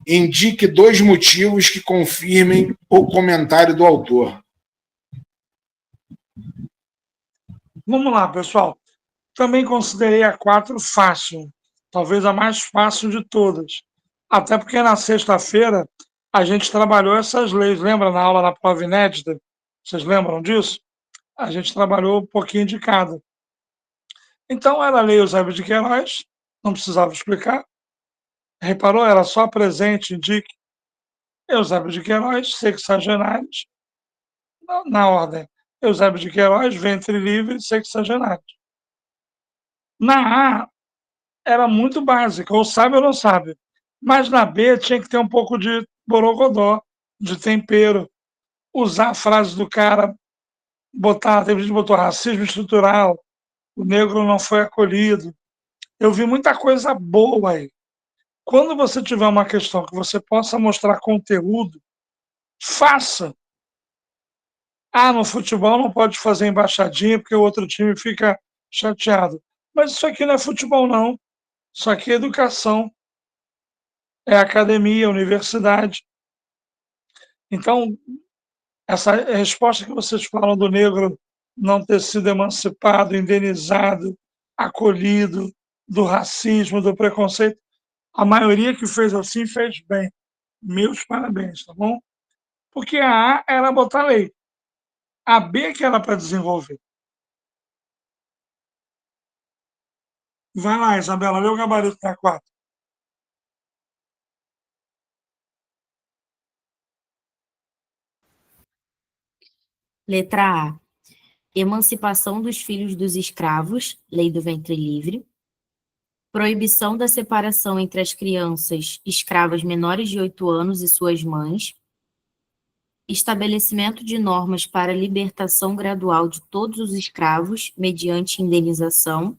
Indique 2 motivos que confirmem o comentário do autor. Vamos lá, pessoal. Também considerei a 4 fácil, talvez a mais fácil de todas. Até porque na sexta-feira a gente trabalhou essas leis. Lembra na aula da prova inédita? Vocês lembram disso? a gente trabalhou um pouquinho de cada. Então, era a Lei Eusébio de Queiroz, não precisava explicar. Reparou? Era só presente, indique. Eusébio de Queiroz, sexagenários, na ordem. Eusébio de Queiroz, ventre livre, sexagenários. Na A, era muito básica, ou sabe ou não sabe. Mas na B tinha que ter um pouco de borogodó, de tempero. Usar a frase do cara, botar, teve gente que botou racismo estrutural, o negro não foi acolhido. Eu vi muita coisa boa aí. Quando você tiver uma questão que você possa mostrar conteúdo, faça. Ah, no futebol não pode fazer embaixadinha porque o outro time fica chateado. Mas isso aqui não é futebol, não. Isso aqui é educação, é academia, universidade. Então, essa resposta que vocês falam do negro não ter sido emancipado, indenizado, acolhido, do racismo, do preconceito, a maioria que fez assim fez bem. Meus parabéns, tá bom? Porque a A era botar lei, a B que era para desenvolver. Vai lá, Isabela, lê o gabarito da 4. Letra A. Emancipação dos filhos dos escravos, Lei do Ventre Livre. Proibição da separação entre as crianças escravas menores de 8 anos e suas mães. Estabelecimento de normas para a libertação gradual de todos os escravos mediante indenização.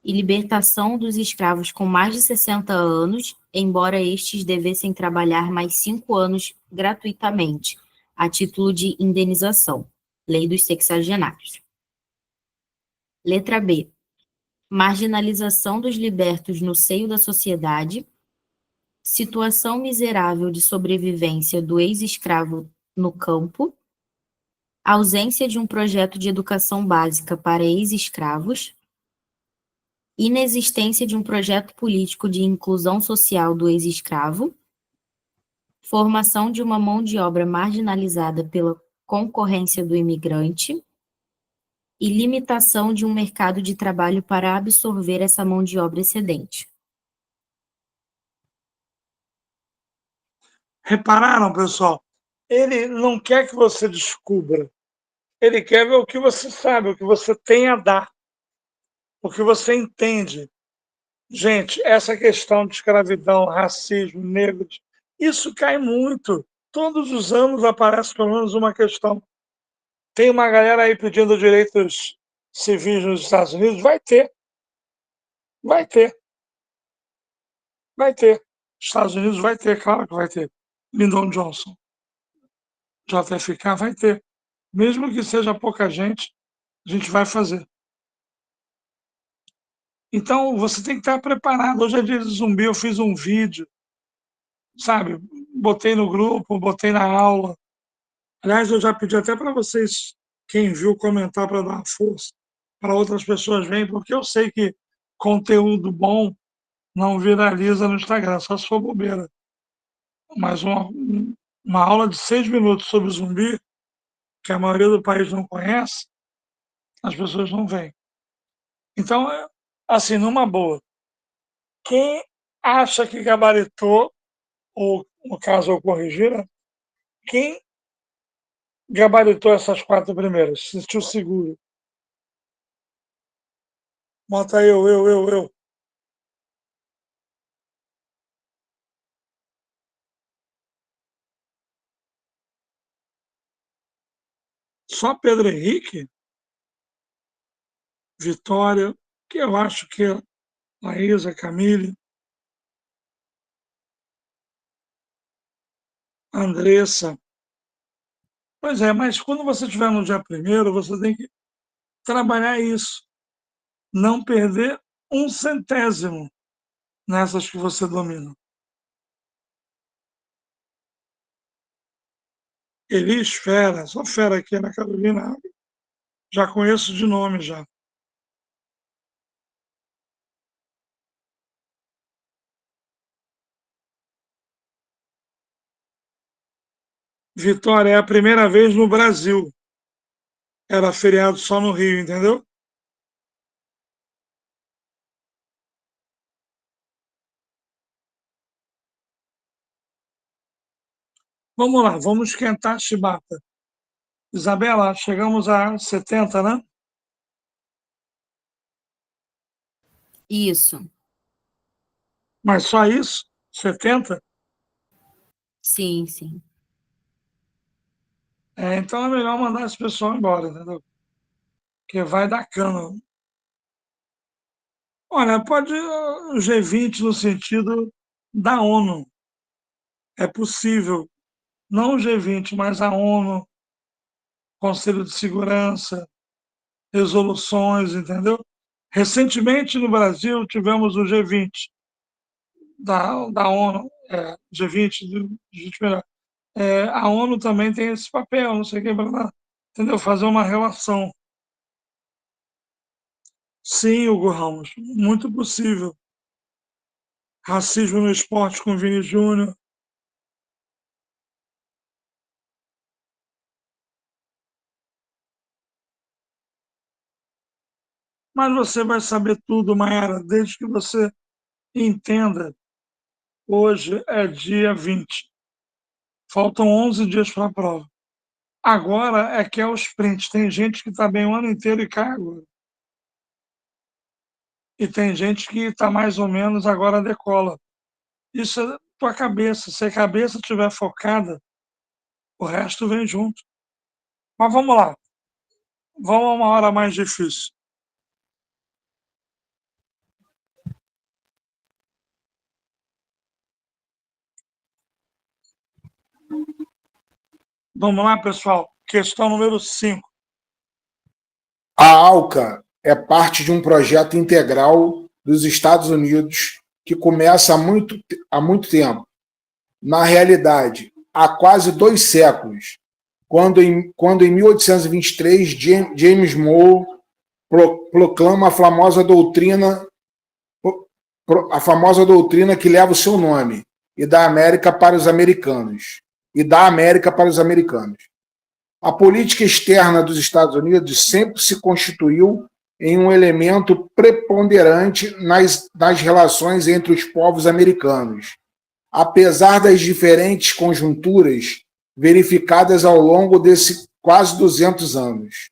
E libertação dos escravos com mais de 60 anos, embora estes devessem trabalhar mais 5 anos gratuitamente, a título de indenização. Lei dos Sexagenários. Letra B. Marginalização dos libertos no seio da sociedade. Situação miserável de sobrevivência do ex-escravo no campo. Ausência de um projeto de educação básica para ex-escravos. Inexistência de um projeto político de inclusão social do ex-escravo. Formação de uma mão de obra marginalizada pela concorrência do imigrante. E limitação de um mercado de trabalho para absorver essa mão de obra excedente. Repararam, pessoal? Ele não quer que você descubra. Ele quer ver o que você sabe, o que você tem a dar, o que você entende. Gente, essa questão de escravidão, racismo, negros, isso cai muito. Todos os anos aparece pelo menos uma questão. Tem uma galera aí pedindo direitos civis nos Estados Unidos? Vai ter. Vai ter. Vai ter. Estados Unidos vai ter, claro que vai ter. Lyndon Johnson. JFK vai ter. Mesmo que seja pouca gente, a gente vai fazer. Então, você tem que estar preparado. Hoje é dia de zumbi, eu fiz um vídeo, sabe? Botei no grupo, botei na aula. Aliás, eu já pedi até para vocês, quem viu, comentar para dar uma força, para outras pessoas verem, porque eu sei que conteúdo bom não viraliza no Instagram, só se for bobeira. Mas uma aula de 6 minutos sobre zumbi, que a maioria do país não conhece, as pessoas não veem. Então, assim, numa boa, quem acha que gabaritou, ou no caso eu corrigir, né? Quem gabaritou essas 4 primeiras? Se sentiu seguro? Bota eu. Só Pedro Henrique, Vitória, que eu acho que é Laísa, Camille, Andressa. Pois é, mas quando você estiver no dia primeiro, você tem que trabalhar isso. Não perder um centésimo nessas que você domina. Elis Fera, só fera aqui na Carolina, já conheço de nome já. Vitória, é a primeira vez no Brasil. era feriado só no Rio, entendeu? Vamos lá, vamos esquentar a chibata. Isabela, chegamos a 70, né? Isso. Mas só isso? 70? Sim, sim. Então é melhor mandar esse pessoal embora, entendeu? Porque vai dar cano. Olha, pode o G20 no sentido da ONU. É possível. Não o G20, mas a ONU, Conselho de Segurança, resoluções, entendeu? Recentemente no Brasil tivemos o G20 da ONU, G20, G20 melhor. A ONU também tem esse papel, não sei o que, entendeu? Fazer uma relação. Sim, Hugo Ramos, muito possível. Racismo no esporte com Vini Júnior. Mas você vai saber tudo, Mayara, desde que você entenda. Hoje é dia 20. Faltam 11 dias para a prova. Agora é que é o sprint. Tem gente que está bem o ano inteiro e cai agora. E tem gente que está mais ou menos, agora decola. Isso é tua cabeça. Se a cabeça estiver focada, o resto vem junto. Mas vamos lá. Vamos a uma hora mais difícil. Vamos lá, pessoal. Questão número 5. A ALCA é parte de um projeto integral dos Estados Unidos que começa há muito tempo. Na realidade, há quase 2 séculos, quando em 1823 James Monroe proclama a famosa doutrina que leva o seu nome e da América para os americanos. A política externa dos Estados Unidos sempre se constituiu em um elemento preponderante nas relações entre os povos americanos, apesar das diferentes conjunturas verificadas ao longo desses quase 200 anos.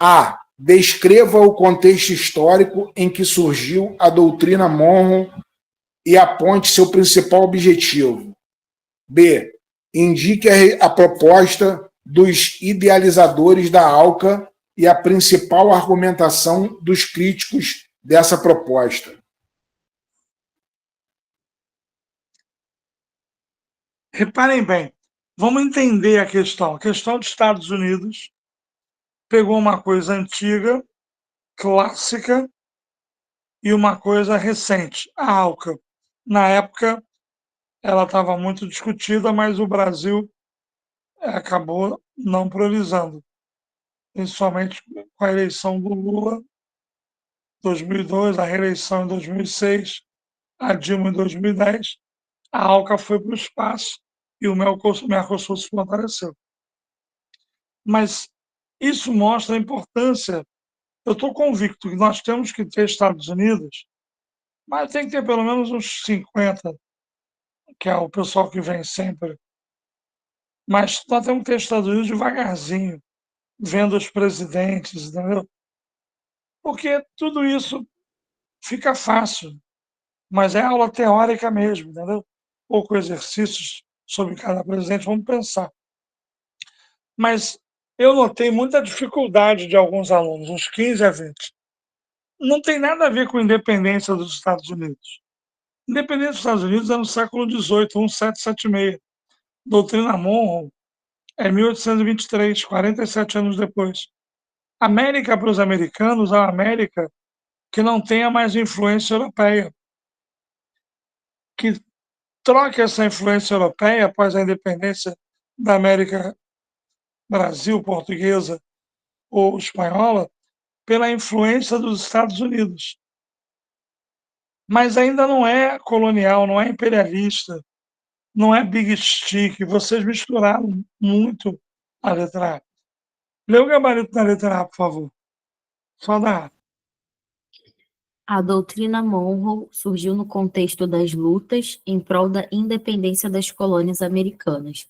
A. Descreva o contexto histórico em que surgiu a doutrina Monroe e aponte seu principal objetivo. B. Indique a proposta dos idealizadores da ALCA e a principal argumentação dos críticos dessa proposta. Reparem bem, vamos entender a questão. A questão dos Estados Unidos pegou uma coisa antiga, clássica, e uma coisa recente, a ALCA. Na época, ela estava muito discutida, mas o Brasil acabou não priorizando, principalmente com a eleição do Lula, 2002, a reeleição em 2006, a Dilma em 2010, a ALCA foi para o espaço e o Mercosul se fortaleceu. Mas isso mostra a importância. Eu estou convicto que nós temos que ter Estados Unidos, mas tem que ter pelo menos uns 50, que é o pessoal que vem sempre. Mas nós temos que ter Estados Unidos devagarzinho, vendo os presidentes, entendeu? Porque tudo isso fica fácil, mas é aula teórica mesmo, entendeu? Ou com exercícios sobre cada presidente, vamos pensar. Mas eu notei muita dificuldade de alguns alunos, uns 15 a 20. Não tem nada a ver com a independência dos Estados Unidos. Independência dos Estados Unidos é no século XVIII, 1776. Doutrina Monroe é 1823, 47 anos depois. América para os americanos é uma América que não tenha mais influência europeia, que troque essa influência europeia após a independência da América Brasil, portuguesa ou espanhola, pela influência dos Estados Unidos. Mas ainda não é colonial, não é imperialista, não é big stick. Vocês misturaram muito a letra A. Lê o gabarito da letra A, por favor. Só da A. A doutrina Monroe surgiu no contexto das lutas em prol da independência das colônias americanas,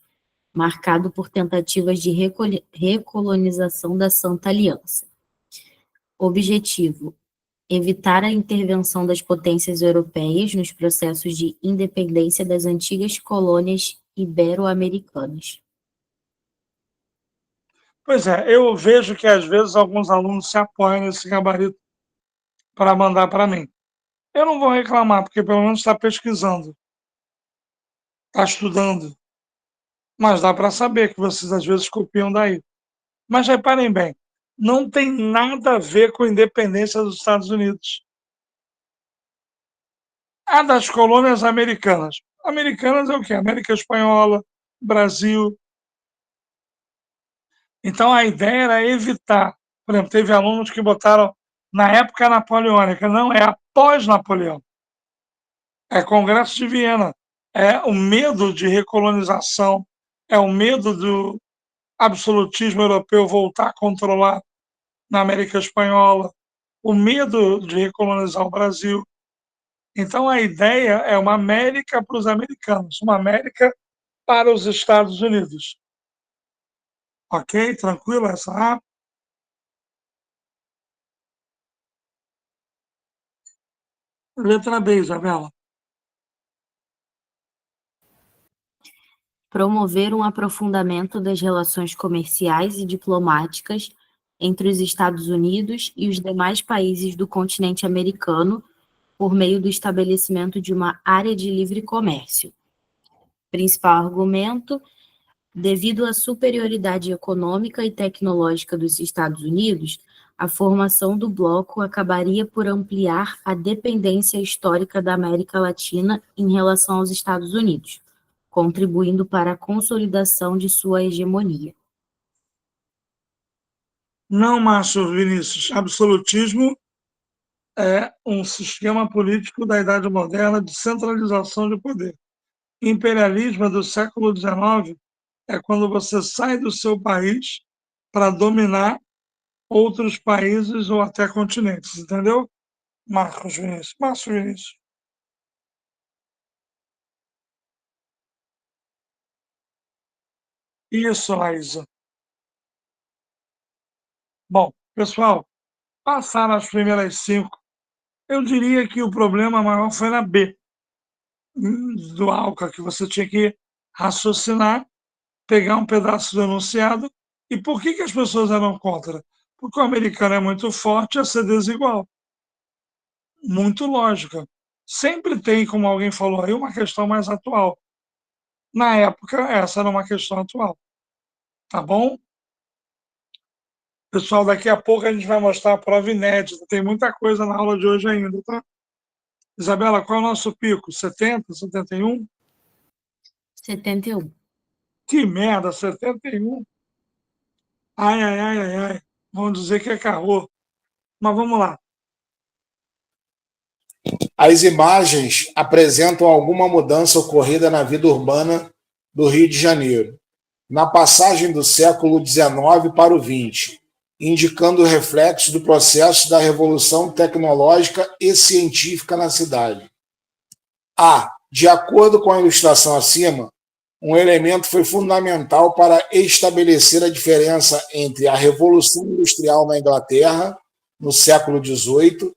marcado por tentativas de recolonização da Santa Aliança. Objetivo: evitar a intervenção das potências europeias nos processos de independência das antigas colônias ibero-americanas. Pois é, eu vejo que às vezes alguns alunos se apoiam nesse gabarito para mandar para mim. Eu não vou reclamar, porque pelo menos está pesquisando, está estudando. Mas dá para saber que vocês às vezes copiam daí. Mas reparem bem, não tem nada a ver com a independência dos Estados Unidos. A das colônias americanas. Americanas é o quê? América Espanhola, Brasil. Então a ideia era evitar. Por exemplo, teve alunos que botaram na época napoleônica. Não, é após Napoleão. É Congresso de Viena. É o medo de recolonização, é o medo do absolutismo europeu voltar a controlar na América Espanhola, o medo de recolonizar o Brasil. Então, a ideia é uma América para os americanos, uma América para os Estados Unidos. Ok? Tranquilo essa A? Letra B, Isabela. Promover um aprofundamento das relações comerciais e diplomáticas entre os Estados Unidos e os demais países do continente americano por meio do estabelecimento de uma área de livre comércio. Principal argumento: devido à superioridade econômica e tecnológica dos Estados Unidos, a formação do bloco acabaria por ampliar a dependência histórica da América Latina em relação aos Estados Unidos, contribuindo para a consolidação de sua hegemonia. Não, Márcio Vinícius. Absolutismo é um sistema político da Idade Moderna de centralização de poder. Imperialismo é do século XIX, é quando você sai do seu país para dominar outros países ou até continentes, entendeu? Marcos Vinícius. Márcio Vinícius. Isso, Laísa. Bom, pessoal, passaram as primeiras 5. Eu diria que o problema maior foi na B, do ALCA, que você tinha que raciocinar, pegar um pedaço do enunciado. E por que as pessoas eram contra? Porque o americano é muito forte, ia ser desigual. Muito lógica. Sempre tem, como alguém falou aí, uma questão mais atual. Na época, essa era uma questão atual. Tá bom? Pessoal, daqui a pouco a gente vai mostrar a prova inédita. Tem muita coisa na aula de hoje ainda, tá? Isabela, qual é o nosso pico? 70, 71? 71. Que merda, 71? Ai, ai, ai, ai, ai. Vão dizer que é caô. Mas vamos lá. As imagens apresentam alguma mudança ocorrida na vida urbana do Rio de Janeiro, na passagem do século XIX para o XX, indicando o reflexo do processo da revolução tecnológica e científica na cidade. A. De acordo com a ilustração acima, um elemento foi fundamental para estabelecer a diferença entre a Revolução Industrial na Inglaterra, no século XVIII,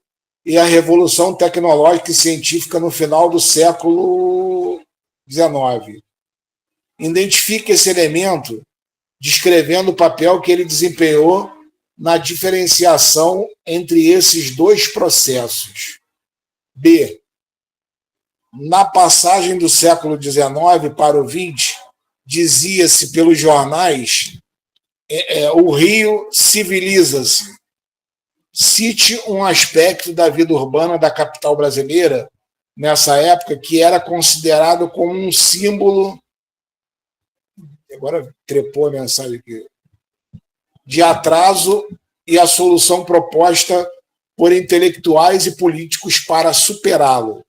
e a Revolução Tecnológica e Científica no final do século XIX. Identifique esse elemento descrevendo o papel que ele desempenhou na diferenciação entre esses dois processos. B. Na passagem do século XIX para o XX, dizia-se pelos jornais, o Rio civiliza-se. Cite um aspecto da vida urbana da capital brasileira, nessa época, que era considerado como um símbolo, agora trepou a mensagem aqui, de atraso e a solução proposta por intelectuais e políticos para superá-lo.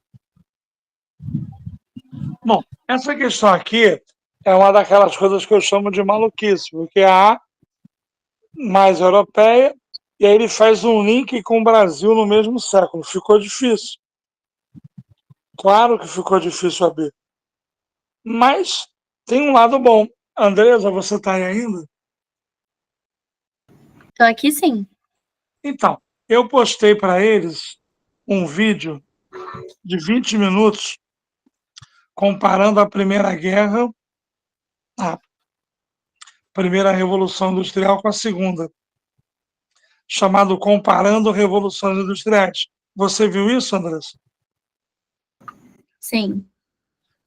Bom, essa questão aqui é uma daquelas coisas que eu chamo de maluquice, porque a A mais europeia, e aí ele faz um link com o Brasil no mesmo século. Ficou difícil. Claro que ficou difícil abrir. Mas tem um lado bom. Andresa, você está aí ainda? Tô aqui sim. Então, eu postei para eles um vídeo de 20 minutos comparando a Primeira Guerra, a Primeira Revolução Industrial com a Segunda, chamado Comparando Revoluções Industriais. Você viu isso, Andressa? Sim.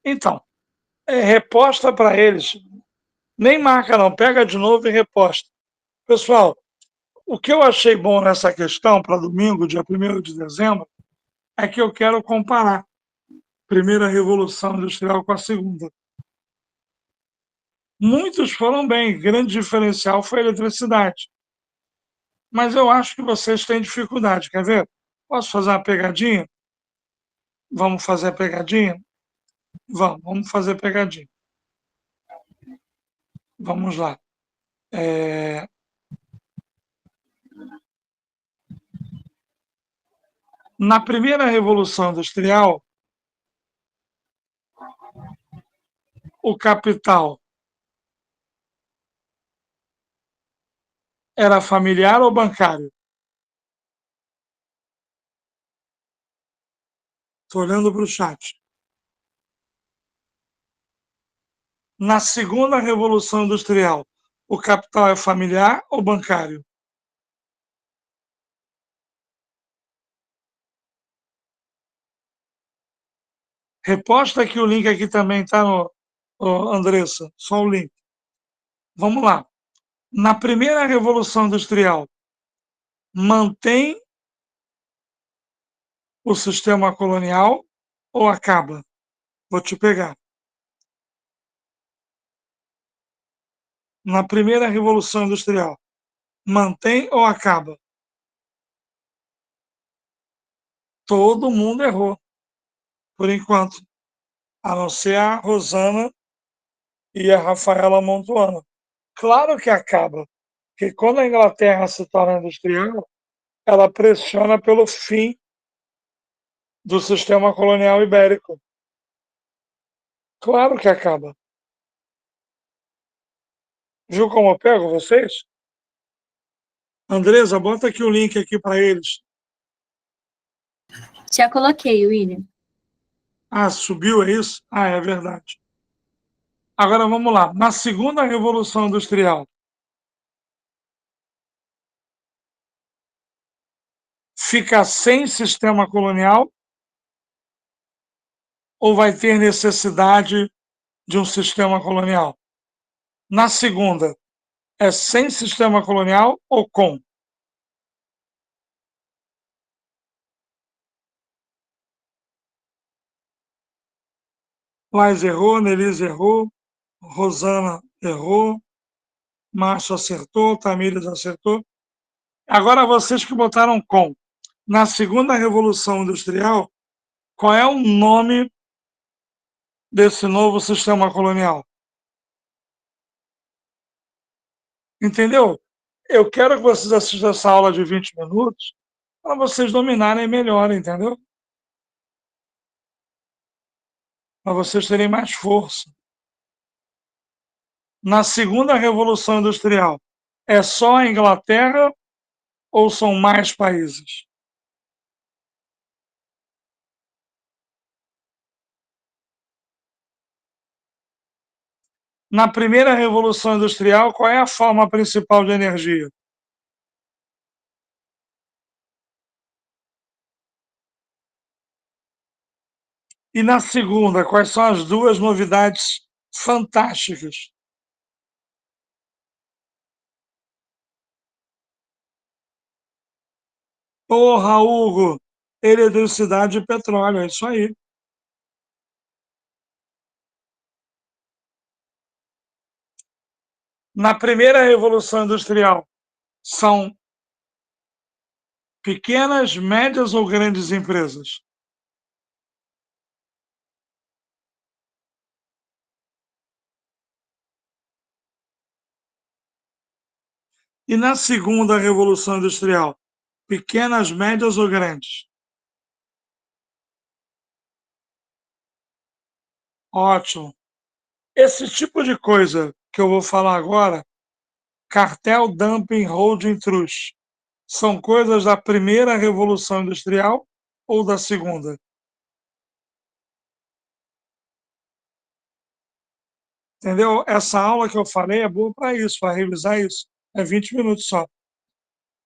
Então, reposta para eles. Nem marca não, pega de novo e reposta. Pessoal, o que eu achei bom nessa questão para domingo, dia 1º de dezembro, é que eu quero comparar a Primeira Revolução Industrial com a Segunda. Muitos foram bem, grande diferencial foi a eletricidade. Mas eu acho que vocês têm dificuldade, quer ver? Posso fazer uma pegadinha? Vamos fazer a pegadinha? Vamos fazer a pegadinha. Vamos lá. Na primeira Revolução Industrial, o capital era familiar ou bancário? Estou olhando para o chat. Na segunda Revolução Industrial, o capital é familiar ou bancário? Reposta aqui o link aqui também, tá, Andressa? Só o link. Vamos lá. Na primeira Revolução Industrial, mantém o sistema colonial ou acaba? Vou te pegar. Na primeira Revolução Industrial, mantém ou acaba? Todo mundo errou, por enquanto, a não ser a Rosana e a Rafaela Montuano. Claro que acaba, porque quando a Inglaterra se torna industrial, ela pressiona pelo fim do sistema colonial ibérico. Claro que acaba. Viu como eu pego vocês? Andresa, bota aqui o link aqui para eles. Já coloquei, William. Ah, subiu, é isso? Ah, é verdade. Agora vamos lá. Na segunda Revolução Industrial, fica sem sistema colonial ou vai ter necessidade de um sistema colonial? Na segunda, é sem sistema colonial ou com? Lais errou, Nelise errou, Rosana errou, Márcio acertou, Tamires acertou. Agora vocês que botaram com. Na segunda Revolução Industrial, qual é o nome desse novo sistema colonial? Entendeu? Eu quero que vocês assistam essa aula de 20 minutos para vocês dominarem melhor, entendeu? Para vocês terem mais força. Na segunda Revolução Industrial, é só a Inglaterra ou são mais países? Na primeira Revolução Industrial, qual é a forma principal de energia? E na segunda, quais são as duas novidades fantásticas? Porra, Hugo, eletricidade e petróleo, é isso aí. Na primeira Revolução Industrial, são pequenas, médias ou grandes empresas? E na segunda Revolução Industrial? Pequenas, médias ou grandes? Ótimo. Esse tipo de coisa que eu vou falar agora, cartel, dumping, holding, trust, são coisas da primeira Revolução Industrial ou da segunda? Entendeu? Essa aula que eu falei é boa para isso, para revisar isso. É 20 minutos só.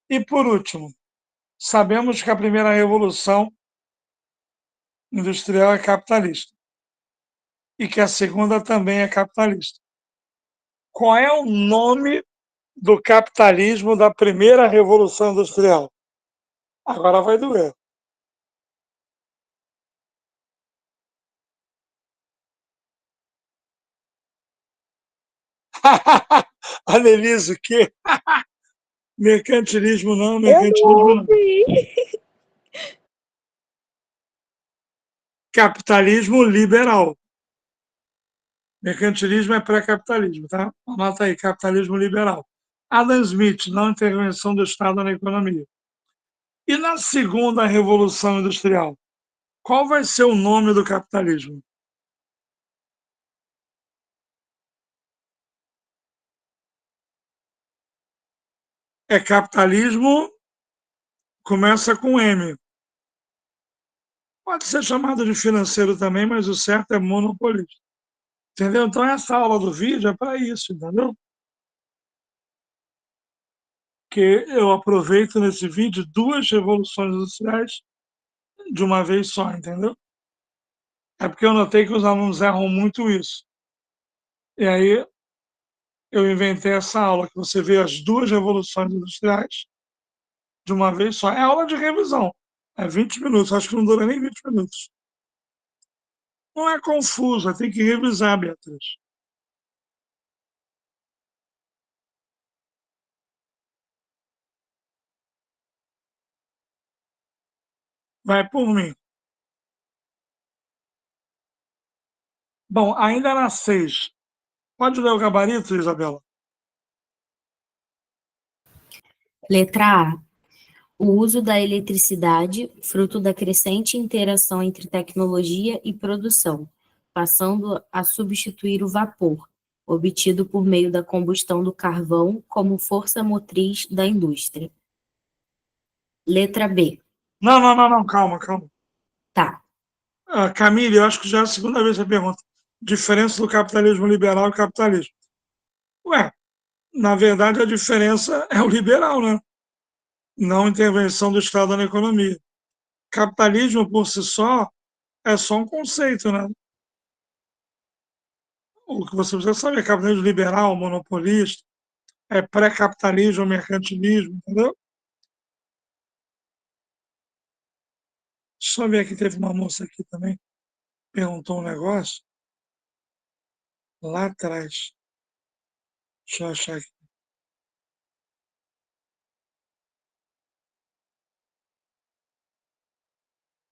E por último, sabemos que a primeira revolução industrial é capitalista e que a segunda também é capitalista. Qual é o nome do capitalismo da primeira revolução industrial? Agora vai doer. Anelise, o quê? Mercantilismo não, mercantilismo não. Capitalismo liberal. Mercantilismo é pré-capitalismo, tá? Anota aí, capitalismo liberal. Adam Smith, não intervenção do Estado na economia. E na segunda revolução industrial, qual vai ser o nome do capitalismo? É capitalismo, começa com M. Pode ser chamado de financeiro também, mas o certo é monopolista. Entendeu? Então, essa aula do vídeo é para isso, entendeu? Que eu aproveito nesse vídeo duas revoluções industriais de uma vez só, entendeu? É porque eu notei que os alunos erram muito isso. E aí eu inventei essa aula, que você vê as duas revoluções industriais de uma vez só. É aula de revisão. É 20 minutos, acho que não dura nem 20 minutos. Não é confuso, tem que revisar, Beatriz. Vai por mim. Bom, ainda na 6. Pode ler o gabarito, Isabela? Letra A. O uso da eletricidade, fruto da crescente interação entre tecnologia e produção, passando a substituir o vapor, obtido por meio da combustão do carvão como força motriz da indústria. Letra B. Não, calma. Tá. Camille, eu acho que já é a segunda vez que você pergunta. Diferença do capitalismo liberal e capitalismo. Ué, na verdade a diferença é o liberal, né? Não intervenção do Estado na economia. Capitalismo por si só é só um conceito, né? O que você precisa saber é capitalismo liberal, monopolista, é pré-capitalismo, mercantilismo, entendeu? Deixa eu ver aqui, teve uma moça aqui também, perguntou um negócio lá atrás. Deixa eu achar aqui.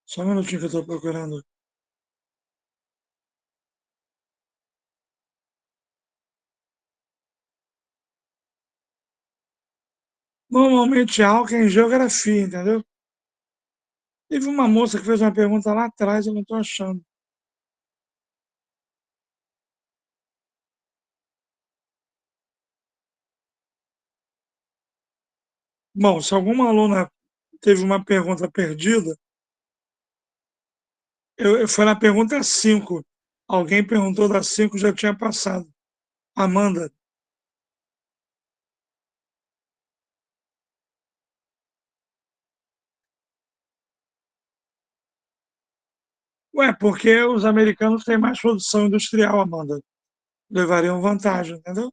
Só um minutinho que eu estou procurando. Normalmente álcool é em geografia, entendeu? Teve uma moça que fez uma pergunta lá atrás, eu não estou achando. Bom, se alguma aluna teve uma pergunta perdida, foi na pergunta 5. Alguém perguntou da 5, já tinha passado. Amanda. Ué, porque os americanos têm mais produção industrial, Amanda. Levariam vantagem, entendeu?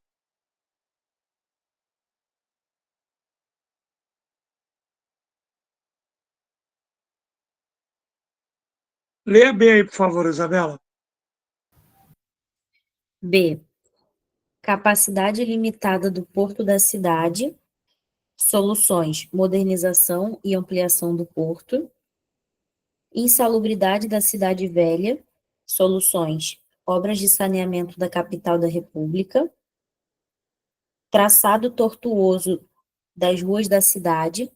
Leia bem aí, por favor, Isabela. B. Capacidade limitada do porto da cidade. Soluções: modernização e ampliação do porto. Insalubridade da cidade velha. Soluções: obras de saneamento da capital da República. Traçado tortuoso das ruas da cidade.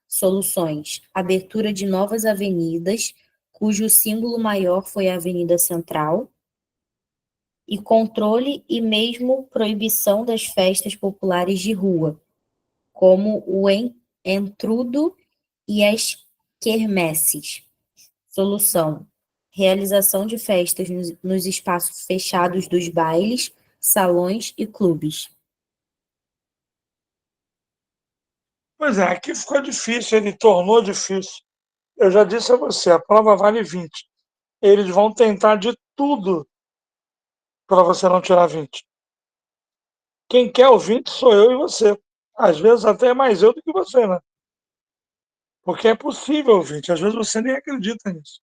Soluções: abertura de novas avenidas, cujo símbolo maior foi a Avenida Central, e controle e mesmo proibição das festas populares de rua, como o entrudo e as quermesses. Solução: realização de festas nos espaços fechados dos bailes, salões e clubes. Pois é, aqui ficou difícil, ele tornou difícil. Eu já disse a você, a prova vale 20. Eles vão tentar de tudo para você não tirar 20. Quem quer o 20 sou eu e você. Às vezes até mais eu do que você, né? Porque é possível o 20. Às vezes você nem acredita nisso.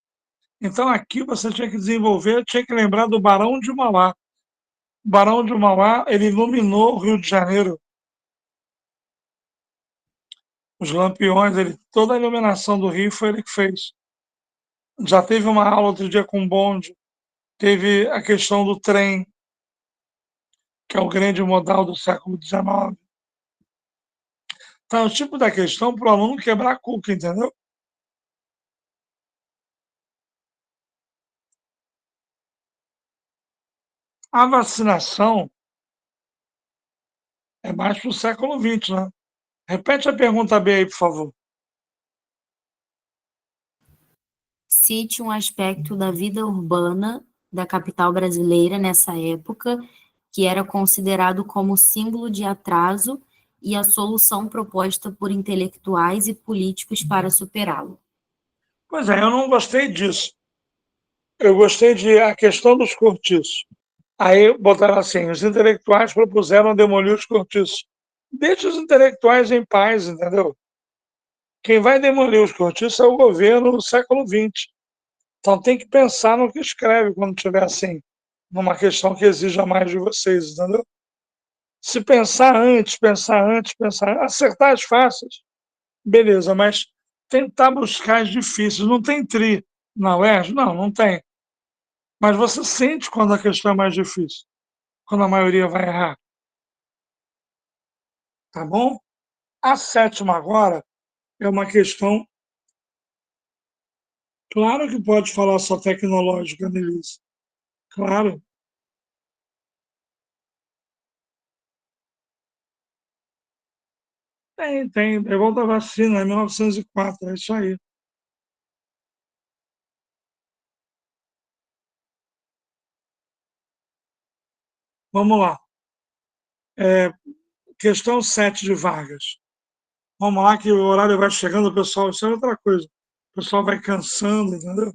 Então aqui você tinha que desenvolver, tinha que lembrar do Barão de Mauá. O Barão de Mauá, ele iluminou o Rio de Janeiro. Os lampiões, toda a iluminação do Rio foi ele que fez. Já teve uma aula outro dia com o bonde, teve a questão do trem, que é o grande modal do século XIX. Então, é o tipo da questão para o aluno quebrar a cuca, entendeu? A vacinação é mais para o século XX, né? Repete a pergunta B aí, por favor. Cite um aspecto da vida urbana da capital brasileira nessa época que era considerado como símbolo de atraso e a solução proposta por intelectuais e políticos para superá-lo. Pois é, eu não gostei disso. Eu gostei de a questão dos cortiços. Aí botaram assim, os intelectuais propuseram demolir os cortiços. Deixa os intelectuais em paz, entendeu? Quem vai demolir os cortiços é o governo no século XX. Então tem que pensar no que escreve quando tiver assim, numa questão que exija mais de vocês, entendeu? Se acertar as fáceis, beleza, mas tentar buscar as difíceis. Não tem tri na UERJ? Não, não tem. Mas você sente quando a questão é mais difícil, quando a maioria vai errar. Tá bom? A sétima agora é uma questão, claro que pode falar só tecnológica, Nelise. Claro. Tem. É igual da vacina, é 1904, é isso aí. Vamos lá. Questão 7 de Vargas. Vamos lá que o horário vai chegando, pessoal. Isso é outra coisa. O pessoal vai cansando, entendeu?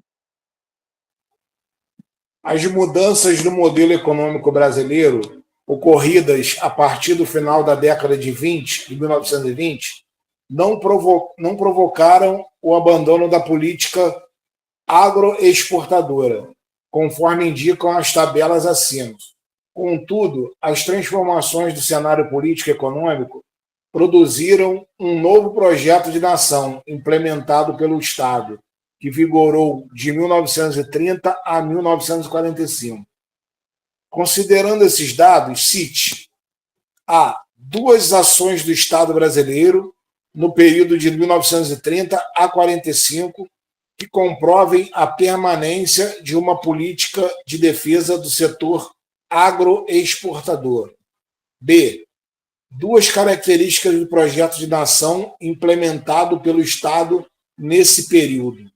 As mudanças no modelo econômico brasileiro, ocorridas a partir do final da década de 1920, não provocaram o abandono da política agroexportadora, conforme indicam as tabelas acima. Contudo, as transformações do cenário político e econômico produziram um novo projeto de nação implementado pelo Estado, que vigorou de 1930 a 1945. Considerando esses dados, cite a duas ações do Estado brasileiro no período de 1930 a 45 que comprovem a permanência de uma política de defesa do setor agroexportador. B. Duas características do projeto de nação implementado pelo Estado nesse período.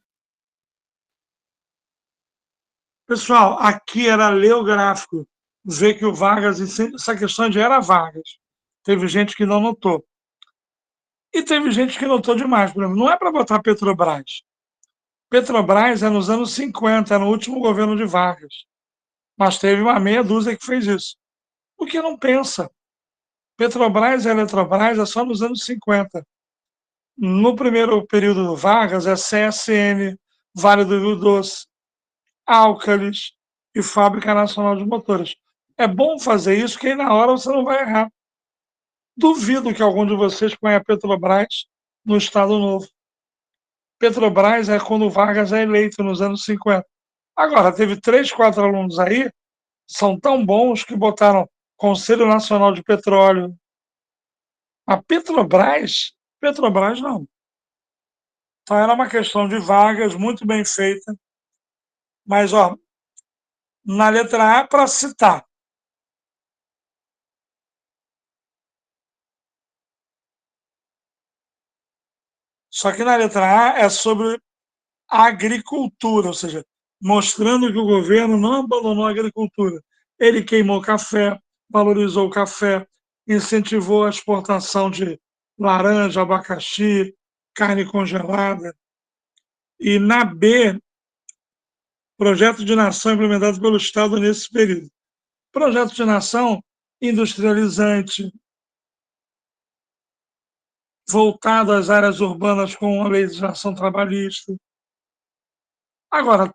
Pessoal, aqui era ler o gráfico, ver que o Vargas, essa questão de era Vargas. Teve gente que não notou. E teve gente que notou demais. Por exemplo, não é para botar Petrobras. Petrobras é nos anos 50, é no último governo de Vargas. Mas teve uma meia dúzia que fez isso. Por que não pensa? Petrobras e Eletrobras é só nos anos 50. No primeiro período do Vargas é CSN, Vale do Rio Doce, Álcalis e Fábrica Nacional de Motores. É bom fazer isso, que aí na hora você não vai errar. Duvido que algum de vocês ponha Petrobras no Estado Novo. Petrobras é quando o Vargas é eleito, nos anos 50. Agora, teve 3, 4 alunos aí, são tão bons que botaram Conselho Nacional de Petróleo, A Petrobras não. Então era uma questão de vagas muito bem feita, mas ó, na letra A, para citar, só que na letra A é sobre a agricultura, ou seja, mostrando que o governo não abandonou a agricultura. Ele queimou café, valorizou o café, incentivou a exportação de laranja, abacaxi, carne congelada. E na B, projeto de nação implementado pelo Estado nesse período. Projeto de nação industrializante, voltado às áreas urbanas com a legislação trabalhista. Agora,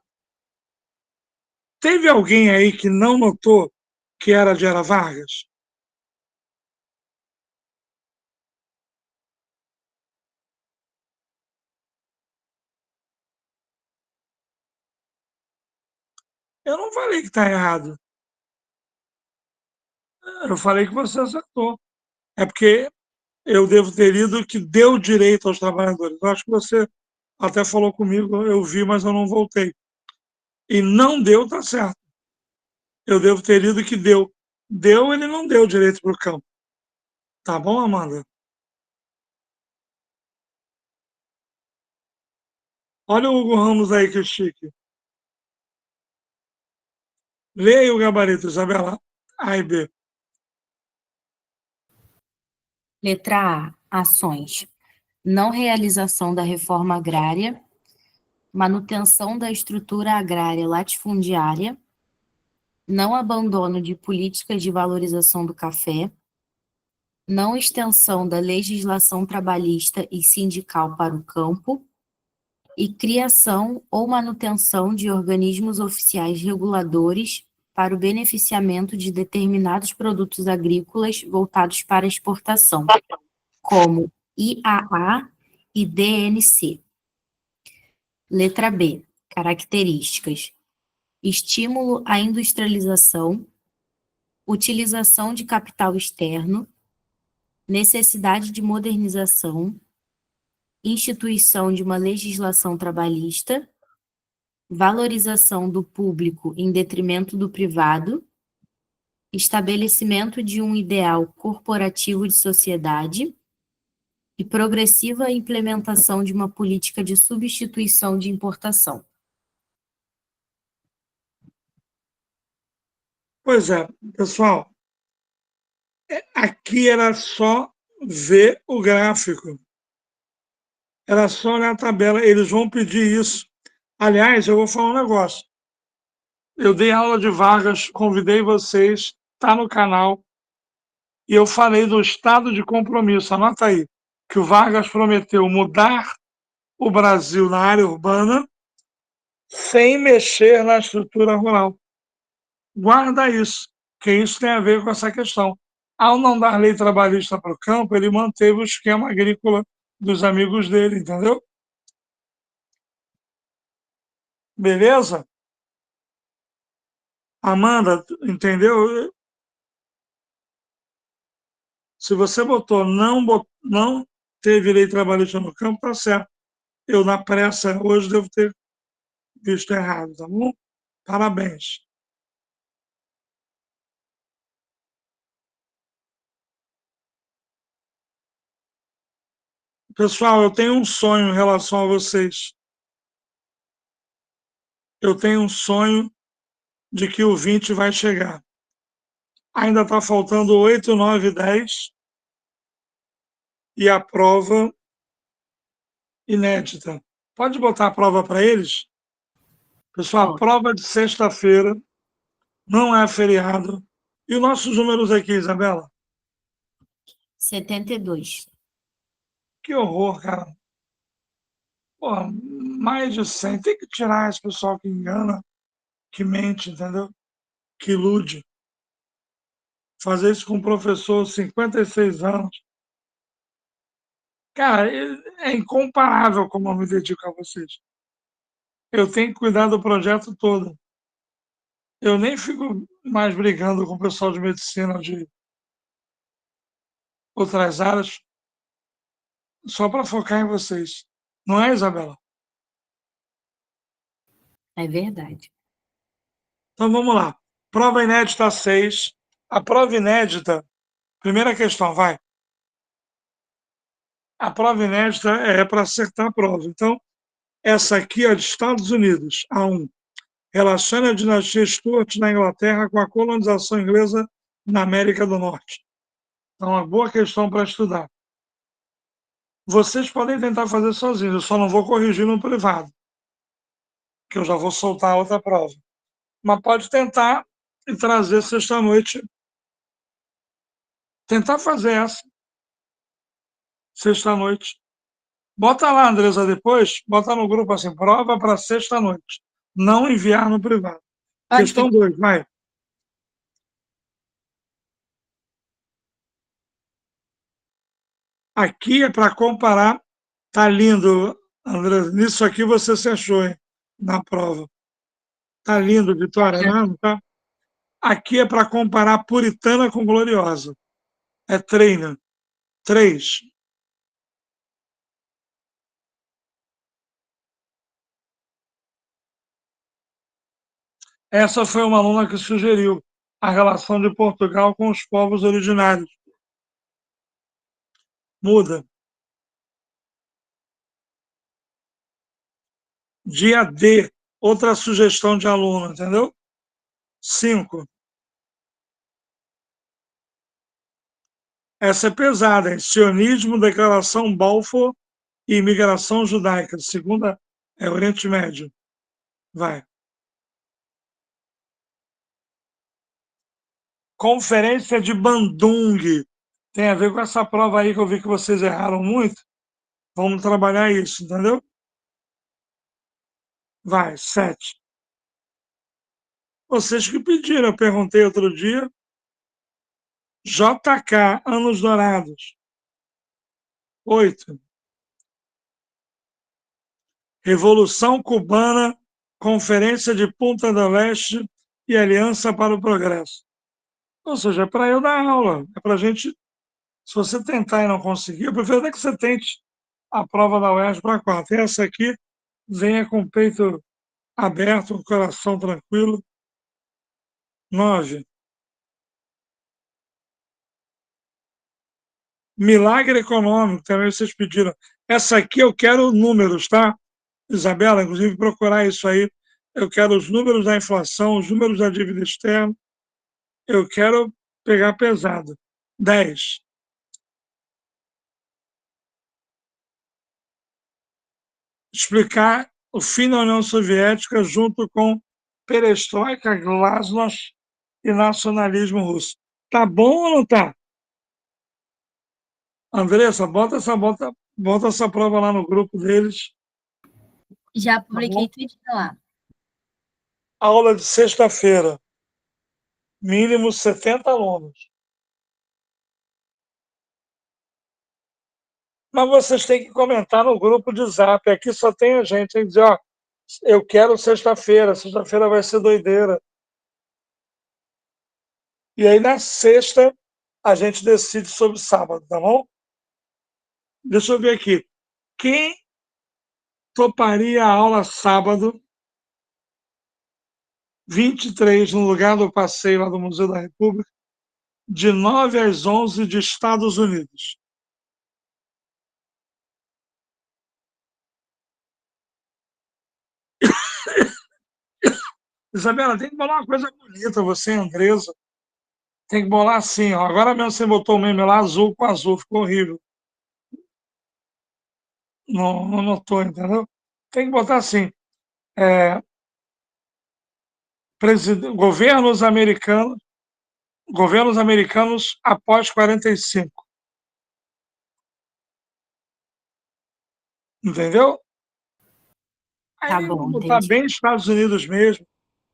teve alguém aí que não notou que era de Era Vargas? Eu não falei que está errado. Eu falei que você acertou. É porque eu devo ter lido que deu direito aos trabalhadores. Eu acho que você até falou comigo, eu vi, mas eu não voltei. E não deu, tá certo. Eu devo ter lido que deu. Deu, ele não deu direito para o campo. Tá bom, Amanda? Olha o Hugo Ramos aí, que chique. Lê aí o gabarito, Isabela. A e B. Letra A, ações. Não realização da reforma agrária, manutenção da estrutura agrária latifundiária, não abandono de políticas de valorização do café, não extensão da legislação trabalhista e sindical para o campo, e criação ou manutenção de organismos oficiais reguladores para o beneficiamento de determinados produtos agrícolas voltados para exportação, como IAA e DNC. Letra B. Características. Estímulo à industrialização, utilização de capital externo, necessidade de modernização, instituição de uma legislação trabalhista, valorização do público em detrimento do privado, estabelecimento de um ideal corporativo de sociedade e progressiva implementação de uma política de substituição de importação. Pois é, pessoal, aqui era só ver o gráfico. Era só olhar a tabela. Eles vão pedir isso. Aliás, eu vou falar um negócio. Eu dei aula de Vargas, convidei vocês, está no canal, e eu falei do estado de compromisso. Anota aí, que o Vargas prometeu mudar o Brasil na área urbana sem mexer na estrutura rural. Guarda isso, que isso tem a ver com essa questão. Ao não dar lei trabalhista para o campo, ele manteve o esquema agrícola dos amigos dele, entendeu? Beleza? Amanda, entendeu? Se você botou não teve lei trabalhista no campo, tá certo. Eu, na pressa, hoje devo ter visto errado, tá bom? Parabéns. Pessoal, eu tenho um sonho em relação a vocês. Eu tenho um sonho de que o 20 vai chegar. Ainda está faltando 8, 9, 10 e a prova inédita. Pode botar a prova para eles? Pessoal, prova de sexta-feira, não é feriado. E os nossos números aqui, Isabela? 72. Que horror, cara. Pô, mais de 100. Tem que tirar esse pessoal que engana, que mente, entendeu? Que ilude. Fazer isso com um professor de 56 anos. Cara, é incomparável como eu me dedico a vocês. Eu tenho que cuidar do projeto todo. Eu nem fico mais brigando com o pessoal de medicina outras áreas, só para focar em vocês. Não é, Isabela? É verdade. Então vamos lá. Prova inédita 6. A prova inédita, primeira questão, vai. A prova inédita é para acertar a prova. Então, essa aqui é de Estados Unidos, A1. Relaciona a dinastia Stuart na Inglaterra com a colonização inglesa na América do Norte. Então, uma boa questão para estudar. Vocês podem tentar fazer sozinhos, eu só não vou corrigir no privado, que eu já vou soltar outra prova. Mas pode tentar e trazer sexta-noite. Tentar fazer essa sexta-noite. Bota lá, Andresa, depois, bota no grupo assim, prova para sexta-noite. Não enviar no privado. Ok. Questão 2, vai. Aqui é para comparar. Tá lindo, André. Nisso aqui você se achou, hein? Na prova. Tá lindo, Vitória, não tá? Aqui é para comparar puritana com gloriosa. É treino. 3. Essa foi uma aluna que sugeriu a relação de Portugal com os povos originários. Muda. Dia D, outra sugestão de aluno, entendeu? 5. Essa é pesada, hein? Sionismo, Declaração Balfour e Imigração Judaica. Segunda é Oriente Médio. Vai. Conferência de Bandung. Tem a ver com essa prova aí que eu vi que vocês erraram muito. Vamos trabalhar isso, entendeu? Vai, 7. Vocês que pediram, eu perguntei outro dia. JK, Anos Dourados. 8. Revolução Cubana, Conferência de Punta del Este e Aliança para o Progresso. Ou seja, é para eu dar aula. É para a gente, se você tentar e não conseguir, eu prefiro até que você tente a prova da UERJ para 4. Essa aqui, venha com o peito aberto, o coração tranquilo. 9. Milagre econômico, também vocês pediram. Essa aqui eu quero números, tá? Isabela, inclusive, procurar isso aí. Eu quero os números da inflação, os números da dívida externa. Eu quero pegar pesado. 10. Explicar o fim da União Soviética junto com perestroika, glasnost e nacionalismo russo. Tá bom ou não tá? Andressa, bota essa prova lá no grupo deles. Já Tá publiquei bom? tudo lá. Aula de sexta-feira. Mínimo 70 alunos. Mas vocês têm que comentar no grupo de Zap. Aqui só tem a gente. Tem que dizer, ó, eu quero sexta-feira. Sexta-feira vai ser doideira. E aí, na sexta, a gente decide sobre sábado, tá bom? Deixa eu ver aqui. Quem toparia a aula sábado, 23, no lugar do passeio lá do Museu da República, de 9 às 11 de Estados Unidos? Isabela, tem que bolar uma coisa bonita, você, Andresa. Tem que bolar assim, ó. Agora mesmo você botou o meme lá azul com azul, ficou horrível. Não, não notou, entendeu? Tem que botar assim. É, governos americanos após 45. Entendeu? Tá Aí bom, botar entendi. bem Estados Unidos mesmo,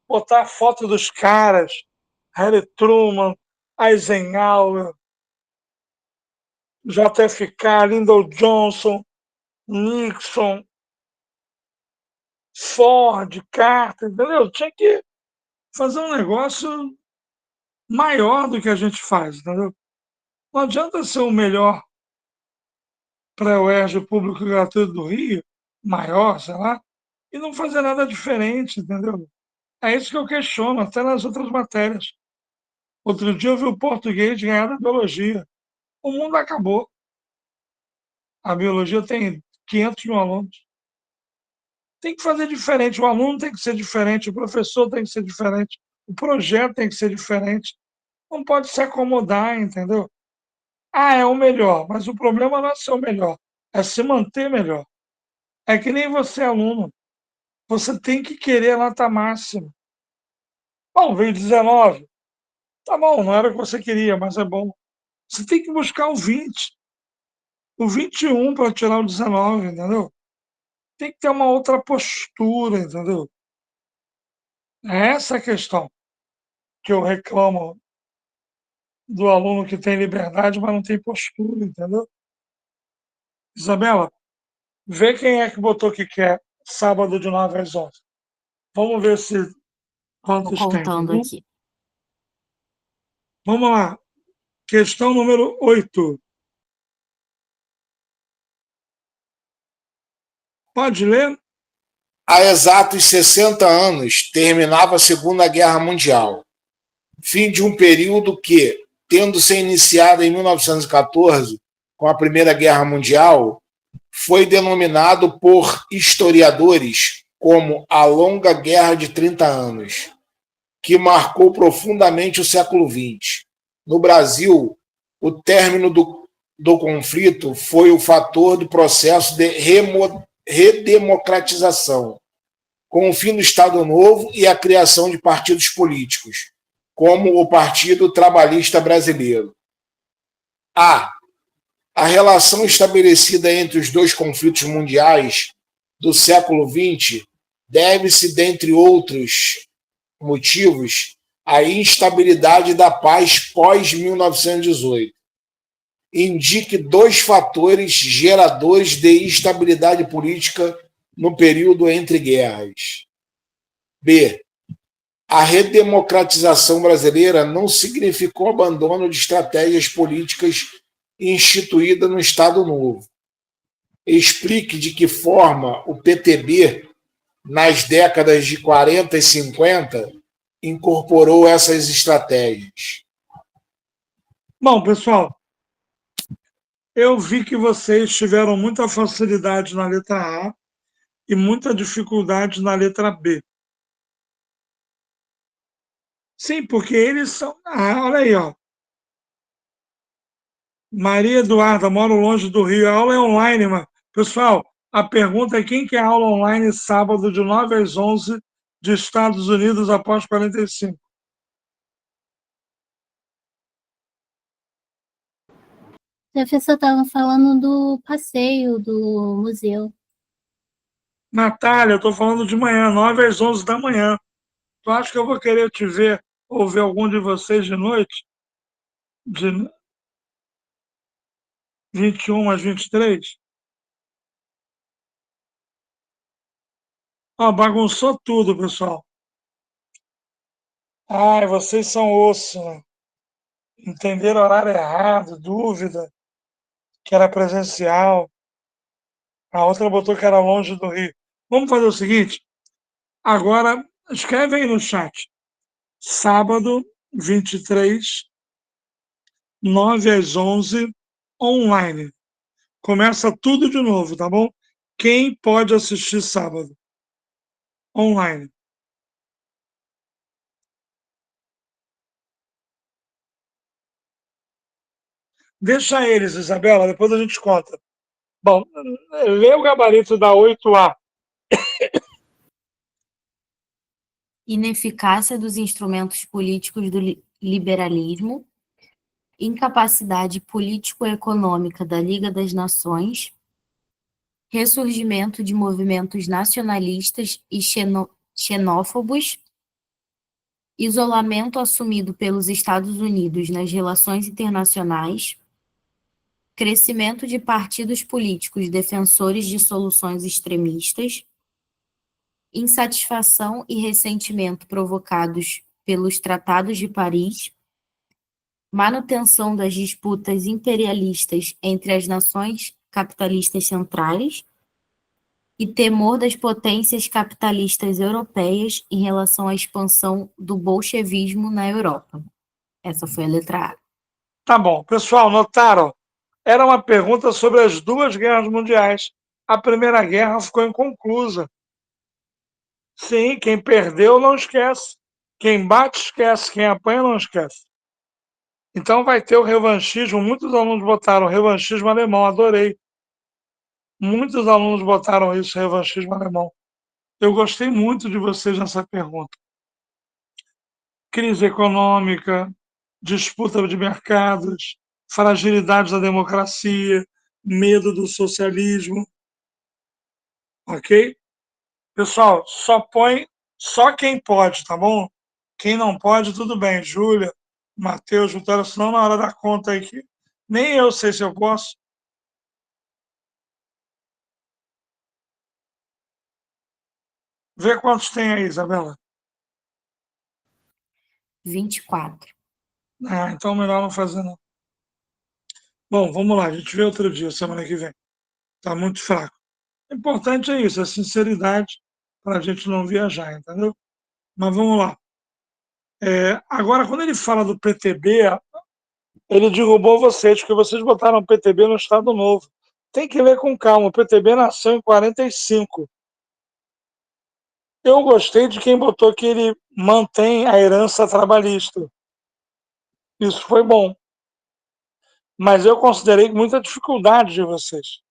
botar a foto dos caras, Harry Truman, Eisenhower, JFK, Lyndon Johnson, Nixon, Ford, Carter, entendeu? Tinha que fazer um negócio maior do que a gente faz, entendeu? Não adianta ser o melhor pré-UERJ público gratuito do Rio, maior, sei lá, e não fazer nada diferente, entendeu? É isso que eu questiono, até nas outras matérias. Outro dia eu vi o português ganhar da biologia. O mundo acabou. A biologia tem 500 mil alunos. Tem que fazer diferente. O aluno tem que ser diferente, o professor tem que ser diferente, o projeto tem que ser diferente. Não pode se acomodar, entendeu? Ah, é o melhor, mas o problema não é ser o melhor, é se manter melhor. É que nem você, aluno. Você tem que querer a nota máxima. Bom, veio 19. Tá bom, não era o que você queria, mas é bom. Você tem que buscar o 20, o 21 para tirar o 19, entendeu? Tem que ter uma outra postura, entendeu? É essa a questão que eu reclamo do aluno que tem liberdade, mas não tem postura, entendeu? Isabela, vê quem é que botou que quer sábado de 9 às 11. Vamos ver se Tô quantos tem, tá contando bom? aqui. Vamos lá. Questão número 8. Pode ler? Há exatos 60 anos terminava a Segunda Guerra Mundial, fim de um período que, tendo se iniciado em 1914, com a Primeira Guerra Mundial, foi denominado por historiadores como a Longa Guerra de 30 Anos, que marcou profundamente o século XX. No Brasil, o término do conflito foi o fator do processo de redemocratização, com o fim do Estado Novo e a criação de partidos políticos, como o Partido Trabalhista Brasileiro. A relação estabelecida entre os dois conflitos mundiais do século XX deve-se, dentre outros motivos, à instabilidade da paz pós-1918. Indique dois fatores geradores de instabilidade política no período entre guerras. B. A redemocratização brasileira não significou abandono de estratégias políticas instituídas no Estado Novo. Explique de que forma o PTB, nas décadas de 40 e 50, incorporou essas estratégias. Bom, pessoal, eu vi que vocês tiveram muita facilidade na letra A e muita dificuldade na letra B. Sim, porque eles são. Ah, olha aí, ó. Maria Eduarda, moro longe do Rio. A aula é online, mas. Pessoal, a pergunta é quem quer aula online sábado de 9 às 11 de Estados Unidos após 45? O professor estava falando do passeio do museu. Natália, eu estou falando de manhã, 9 às 11 da manhã. Tu acha que eu vou querer te ver ou ver algum de vocês de noite? De 21 às 23? Ó, bagunçou tudo, pessoal. Ai, vocês são osso, né? Entenderam o horário errado, dúvida, que era presencial. A outra botou que era longe do Rio. Vamos fazer o seguinte? Agora, escreve aí no chat. Sábado, 23, 9 às 11, online. Começa tudo de novo, tá bom? Quem pode assistir sábado? Online. Deixa eles, Isabela, depois a gente conta. Bom, lê o gabarito da 8A. Ineficácia dos instrumentos políticos do liberalismo, incapacidade político-econômica da Liga das Nações, ressurgimento de movimentos nacionalistas e xenófobos, isolamento assumido pelos Estados Unidos nas relações internacionais, crescimento de partidos políticos defensores de soluções extremistas, insatisfação e ressentimento provocados pelos Tratados de Paris, manutenção das disputas imperialistas entre as nações capitalistas centrais e temor das potências capitalistas europeias em relação à expansão do bolchevismo na Europa. Essa foi a letra A. Tá bom. Pessoal, notaram? Era uma pergunta sobre as duas guerras mundiais. A Primeira Guerra ficou inconclusa. Sim, quem perdeu não esquece. Quem bate esquece, quem apanha não esquece. Então vai ter o revanchismo. Muitos alunos botaram revanchismo alemão, adorei. Muitos alunos botaram isso, revanchismo alemão. Eu gostei muito de vocês nessa pergunta. Crise econômica, disputa de mercados, fragilidade da democracia, medo do socialismo. Ok? Pessoal, só quem pode, tá bom? Quem não pode, tudo bem. Júlia, Matheus, Vitória, senão na hora da conta aí que nem eu sei se eu posso. Vê quantos tem aí, Isabela. 24. Ah, então melhor não fazer não. Bom, vamos lá, a gente vê outro dia, semana que vem. Tá muito fraco. O importante é isso, a sinceridade para a gente não viajar, entendeu? Mas vamos lá. Agora, quando ele fala do PTB, ele derrubou vocês, porque vocês botaram o PTB no Estado Novo. Tem que ler com calma. O PTB nasceu em 45. Eu gostei de quem botou que ele mantém a herança trabalhista. Isso foi bom. Mas eu considerei muita dificuldade de vocês.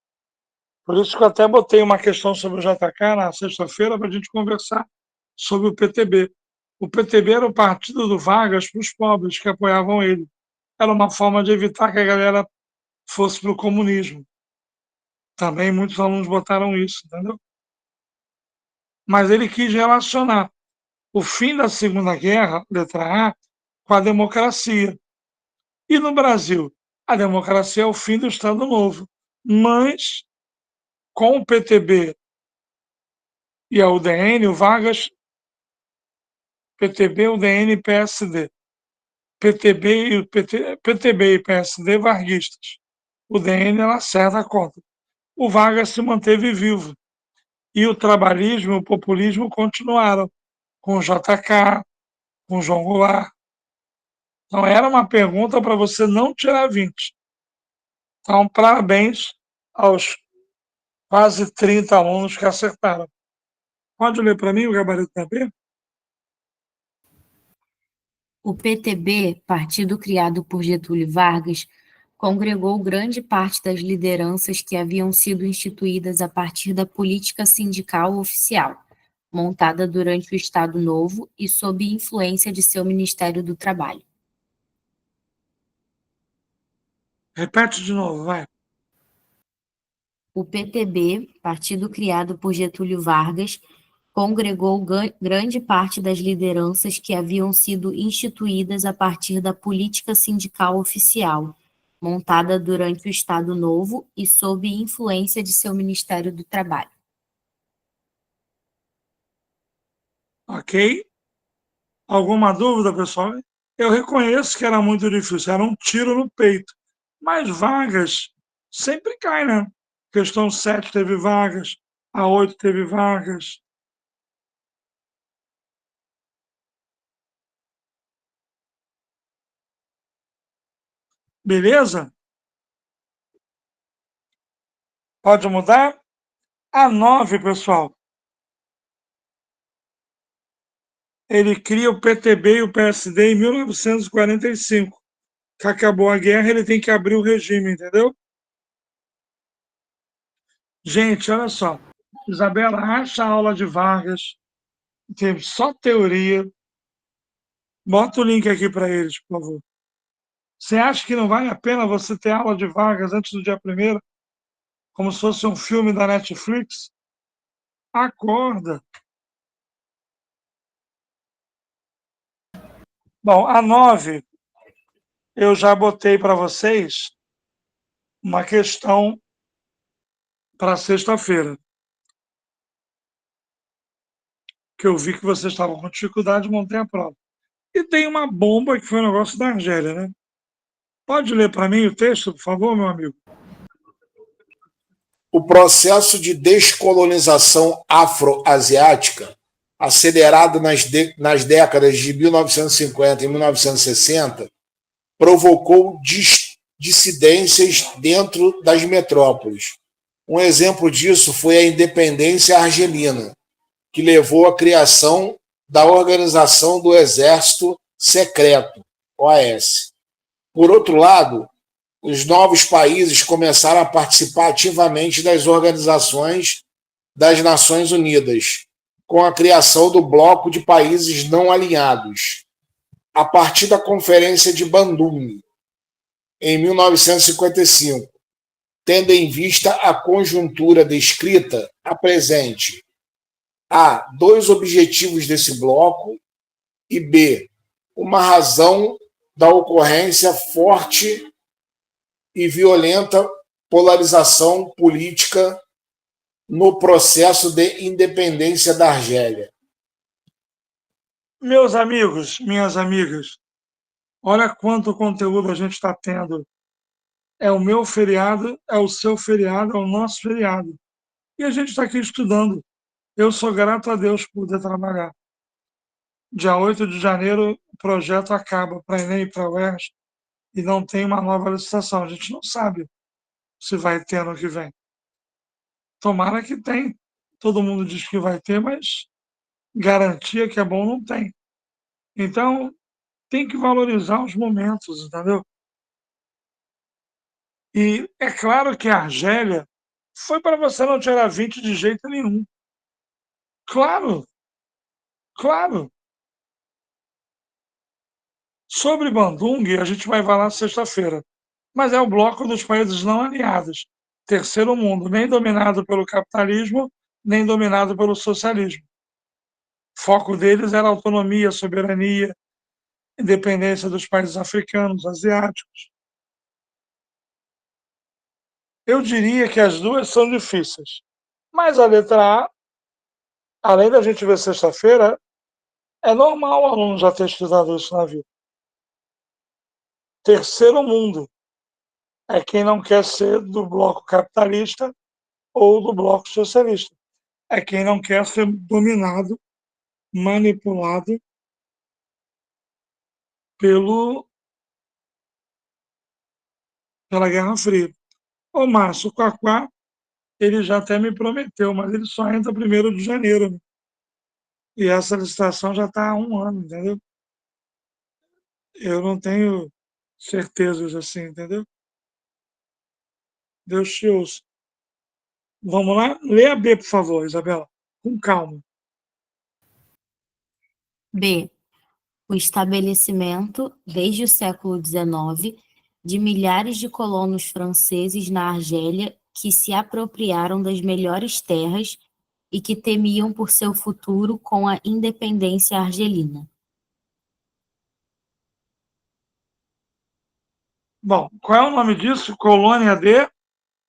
Por isso que eu até botei uma questão sobre o JK na sexta-feira para a gente conversar sobre o PTB. O PTB era o partido do Vargas para os pobres que apoiavam ele. Era uma forma de evitar que a galera fosse para o comunismo. Também muitos alunos botaram isso, entendeu? Mas ele quis relacionar o fim da Segunda Guerra, letra A, com a democracia. E no Brasil, a democracia é o fim do Estado Novo. Mas, com o PTB e a UDN, o Vargas, PTB, UDN e PSD. PTB e PSD varguistas. O DN ela acerta a conta. O Vargas se manteve vivo. E o trabalhismo e o populismo continuaram, com o JK, com o João Goulart. Então, era uma pergunta para você não tirar 20. Então, parabéns aos quase 30 alunos que acertaram. Pode ler para mim o gabarito da B? O PTB, partido criado por Getúlio Vargas, congregou grande parte das lideranças que haviam sido instituídas a partir da política sindical oficial, montada durante o Estado Novo e sob influência de seu Ministério do Trabalho. Repete de novo, vai. O PTB, partido criado por Getúlio Vargas, congregou grande parte das lideranças que haviam sido instituídas a partir da política sindical oficial, montada durante o Estado Novo e sob influência de seu Ministério do Trabalho. Ok? Alguma dúvida, pessoal? Eu reconheço que era muito difícil, era um tiro no peito. Mas Vargas sempre cai, né? Questão 7 teve Vargas, a 8 teve Vargas. Beleza? Pode mudar? A 9, pessoal. Ele cria o PTB e o PSD em 1945. Que acabou a guerra, ele tem que abrir o regime, entendeu? Gente, olha só. Isabela, acha a aula de Vargas. Tem só teoria. Bota o link aqui para eles, por favor. Você acha que não vale a pena você ter aula de Vargas antes do dia 1º? Como se fosse um filme da Netflix? Acorda. Bom, a 9, eu já botei para vocês uma questão para sexta-feira. Que eu vi que vocês estavam com dificuldade, montei a prova. E tem uma bomba que foi o negócio da Argélia, né? Pode ler para mim o texto, por favor, meu amigo? O processo de descolonização afroasiática, acelerado nas décadas de 1950 e 1960, provocou dissidências dentro das metrópoles. Um exemplo disso foi a independência argelina, que levou à criação da Organização do Exército Secreto, OAS. Por outro lado, os novos países começaram a participar ativamente das organizações das Nações Unidas, com a criação do Bloco de Países Não Alinhados. A partir da Conferência de Bandung, em 1955, tendo em vista a conjuntura descrita, apresente A. Dois objetivos desse bloco e B. Uma razão da ocorrência forte e violenta polarização política no processo de independência da Argélia. Meus amigos, minhas amigas, olha quanto conteúdo a gente está tendo. É o meu feriado, é o seu feriado, é o nosso feriado. E a gente está aqui estudando. Eu sou grato a Deus por poder trabalhar. Dia 8 de janeiro, o projeto acaba para Enem e para UERJ e não tem uma nova licitação. A gente não sabe se vai ter ano que vem. Tomara que tem. Todo mundo diz que vai ter, mas garantia que é bom não tem. Então, tem que valorizar os momentos, entendeu? E é claro que a Argélia foi para você não tirar 20 de jeito nenhum. Claro, claro. Sobre Bandung, a gente vai falar sexta-feira. Mas é o bloco dos países não alinhados. Terceiro mundo, nem dominado pelo capitalismo, nem dominado pelo socialismo. O foco deles era autonomia, soberania, independência dos países africanos, asiáticos. Eu diria que as duas são difíceis. Mas a letra A, além da gente ver sexta-feira, é normal o aluno já ter estudado isso na vida. Terceiro mundo é quem não quer ser do bloco capitalista ou do bloco socialista. É quem não quer ser dominado, manipulado pela Guerra Fria. O Márcio Quaquá, ele já até me prometeu, mas ele só entra 1º de janeiro. Né? E essa licitação já está há um ano, entendeu? Eu não tenho certezas assim, entendeu? Deus te ouça. Vamos lá? Lê a B, por favor, Isabela. Com calma. B. O estabelecimento, desde o século XIX, de milhares de colonos franceses na Argélia que se apropriaram das melhores terras e que temiam por seu futuro com a independência argelina. Bom, qual é o nome disso? Colônia D?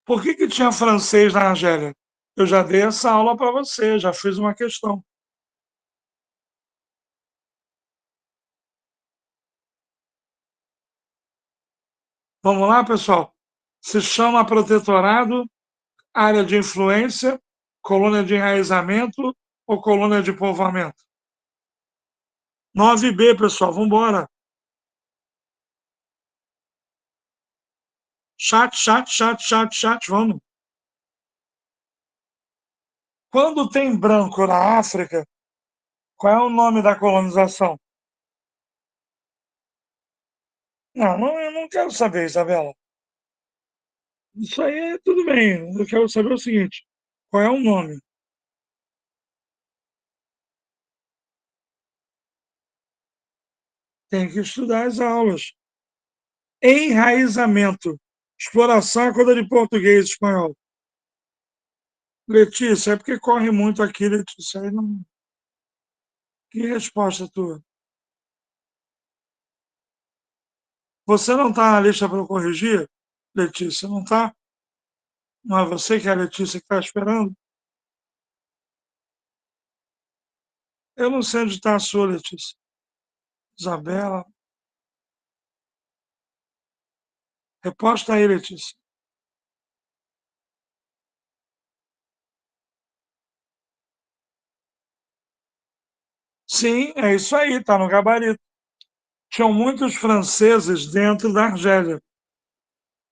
Por que tinha francês na Argélia? Eu já dei essa aula para você, já fiz uma questão. Vamos lá, pessoal? Se chama protetorado, área de influência, colônia de enraizamento ou colônia de povoamento? 9B, pessoal, vamos embora. Chat, vamos. Quando tem branco na África, qual é o nome da colonização? Não, eu não quero saber, Isabela. Isso aí é tudo bem. Eu quero saber o seguinte: qual é o nome? Tem que estudar as aulas. Enraizamento. Exploração é coisa de português e espanhol. Letícia, é porque corre muito aqui, Letícia. Aí não... Que resposta tua? Você não está na lista para eu corrigir, Letícia? Não está? Não é você que é a Letícia que está esperando? Eu não sei onde está a sua, Letícia. Isabela. Reposta aí, Letícia. Sim, é isso aí, está no gabarito. Tinham muitos franceses dentro da Argélia.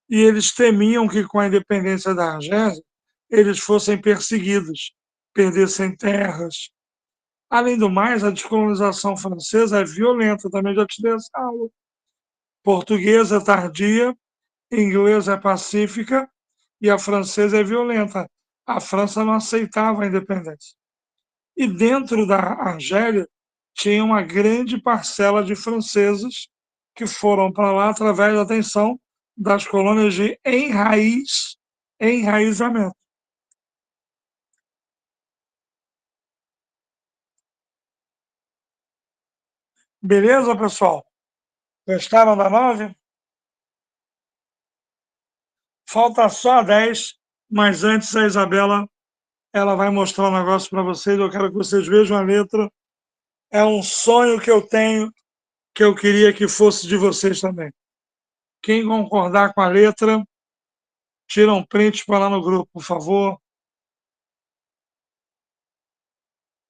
E eles temiam que, com a independência da Argélia, eles fossem perseguidos, perdessem terras. Além do mais, a descolonização francesa é violenta, também já te dei essa aula. Portuguesa é tardia, inglesa é pacífica e a francesa é violenta. A França não aceitava a independência. E dentro da Argélia tinha uma grande parcela de franceses que foram para lá através da atenção das colônias de enraizamento. Beleza, pessoal? Gostaram da 9? Falta só a 10, mas antes a Isabela ela vai mostrar um negócio para vocês. Eu quero que vocês vejam a letra. É um sonho que eu tenho, que eu queria que fosse de vocês também. Quem concordar com a letra, tira um print para lá no grupo, por favor.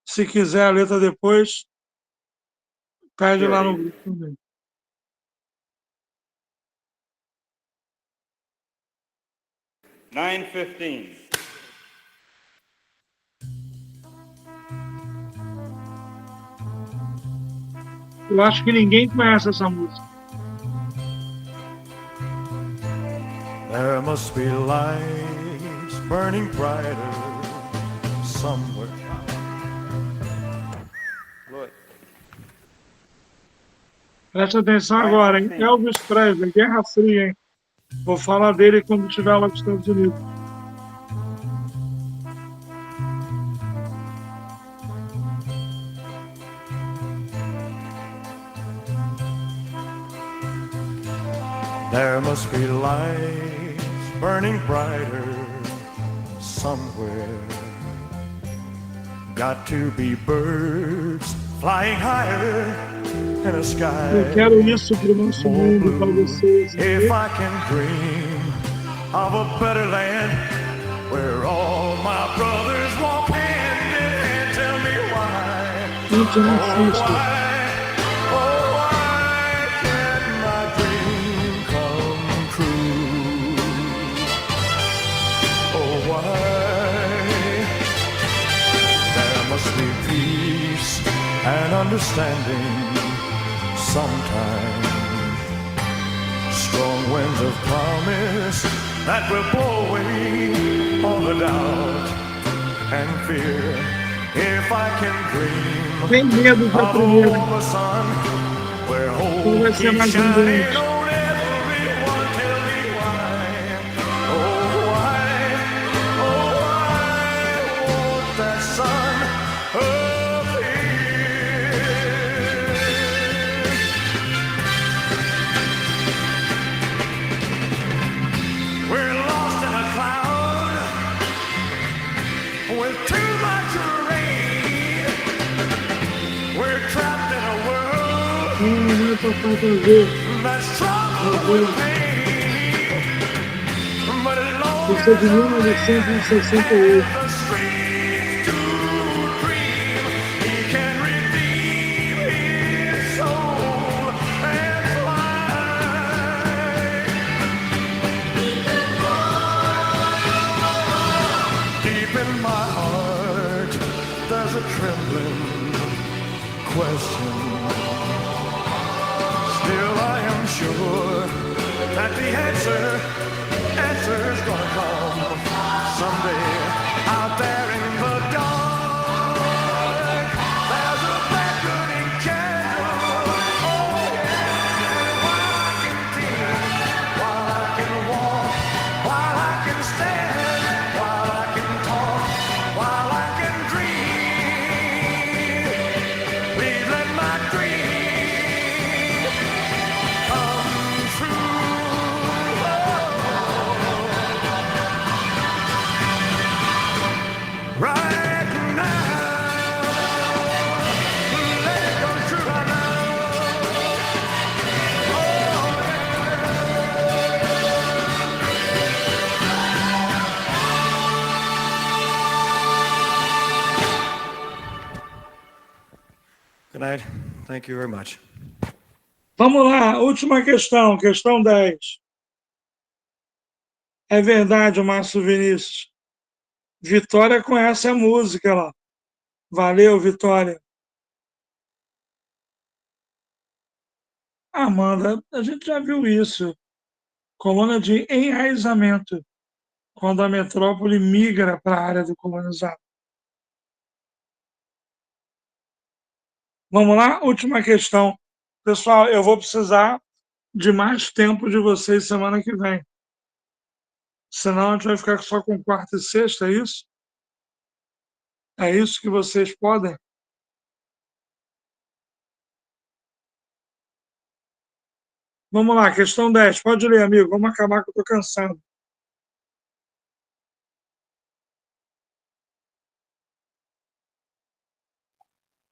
Se quiser a letra depois, pede lá no grupo também. (9:15). Eu acho que ninguém conhece essa música. There must be lights burning brighter somewhere. Preste atenção agora, hein? Elvis Presley, Guerra Fria, hein? Vou falar dele quando estiver lá nos Estados Unidos. There must be lights burning brighter somewhere. Got to be birds flying higher in a sky. Eu quero isso pro nosso mundo, para vocês. If I can dream of a better land where all my brothers walk hand in hand, tell me why. Gente, não assista. Why can't my dream come true? Oh, why? There must be peace and understanding sometime. Strong winds of promise that will blow away all the doubt and fear. If I can dream Tem medo da primeira. of a sun where Então vai hope ser keeps mais shining brilhante. on everyone, tell me why. Oh, why? Oh, why won't that sun appear? We're lost in a cloud with too much rain. We're trapped in a world Não é papai fazer. that's troubled with pain. But as long Isso é de as 1968. the streets to dream, he can redeem his soul and fly. Deep in my heart, there's a trembling question. Still, I am sure that the answer's gonna come someday. Out there in the dark, there's a beckoning candle. Oh yeah, while I can think, while I can walk, while I can stand, while I can talk, while I can dream. Please let my dream come true. Oh, Good night. Thank you very much. Vamos lá, última questão, questão 10. É verdade, Márcio Vinícius. Vitória conhece a música lá. Valeu, Vitória. Amanda, a gente já viu isso. Colônia de enraizamento, quando a metrópole migra para a área do colonizado. Vamos lá, última questão. Pessoal, eu vou precisar de mais tempo de vocês semana que vem. Senão a gente vai ficar só com quarta e sexta, é isso? É isso que vocês podem? Vamos lá, questão 10. Pode ler, amigo. Vamos acabar que eu estou cansado.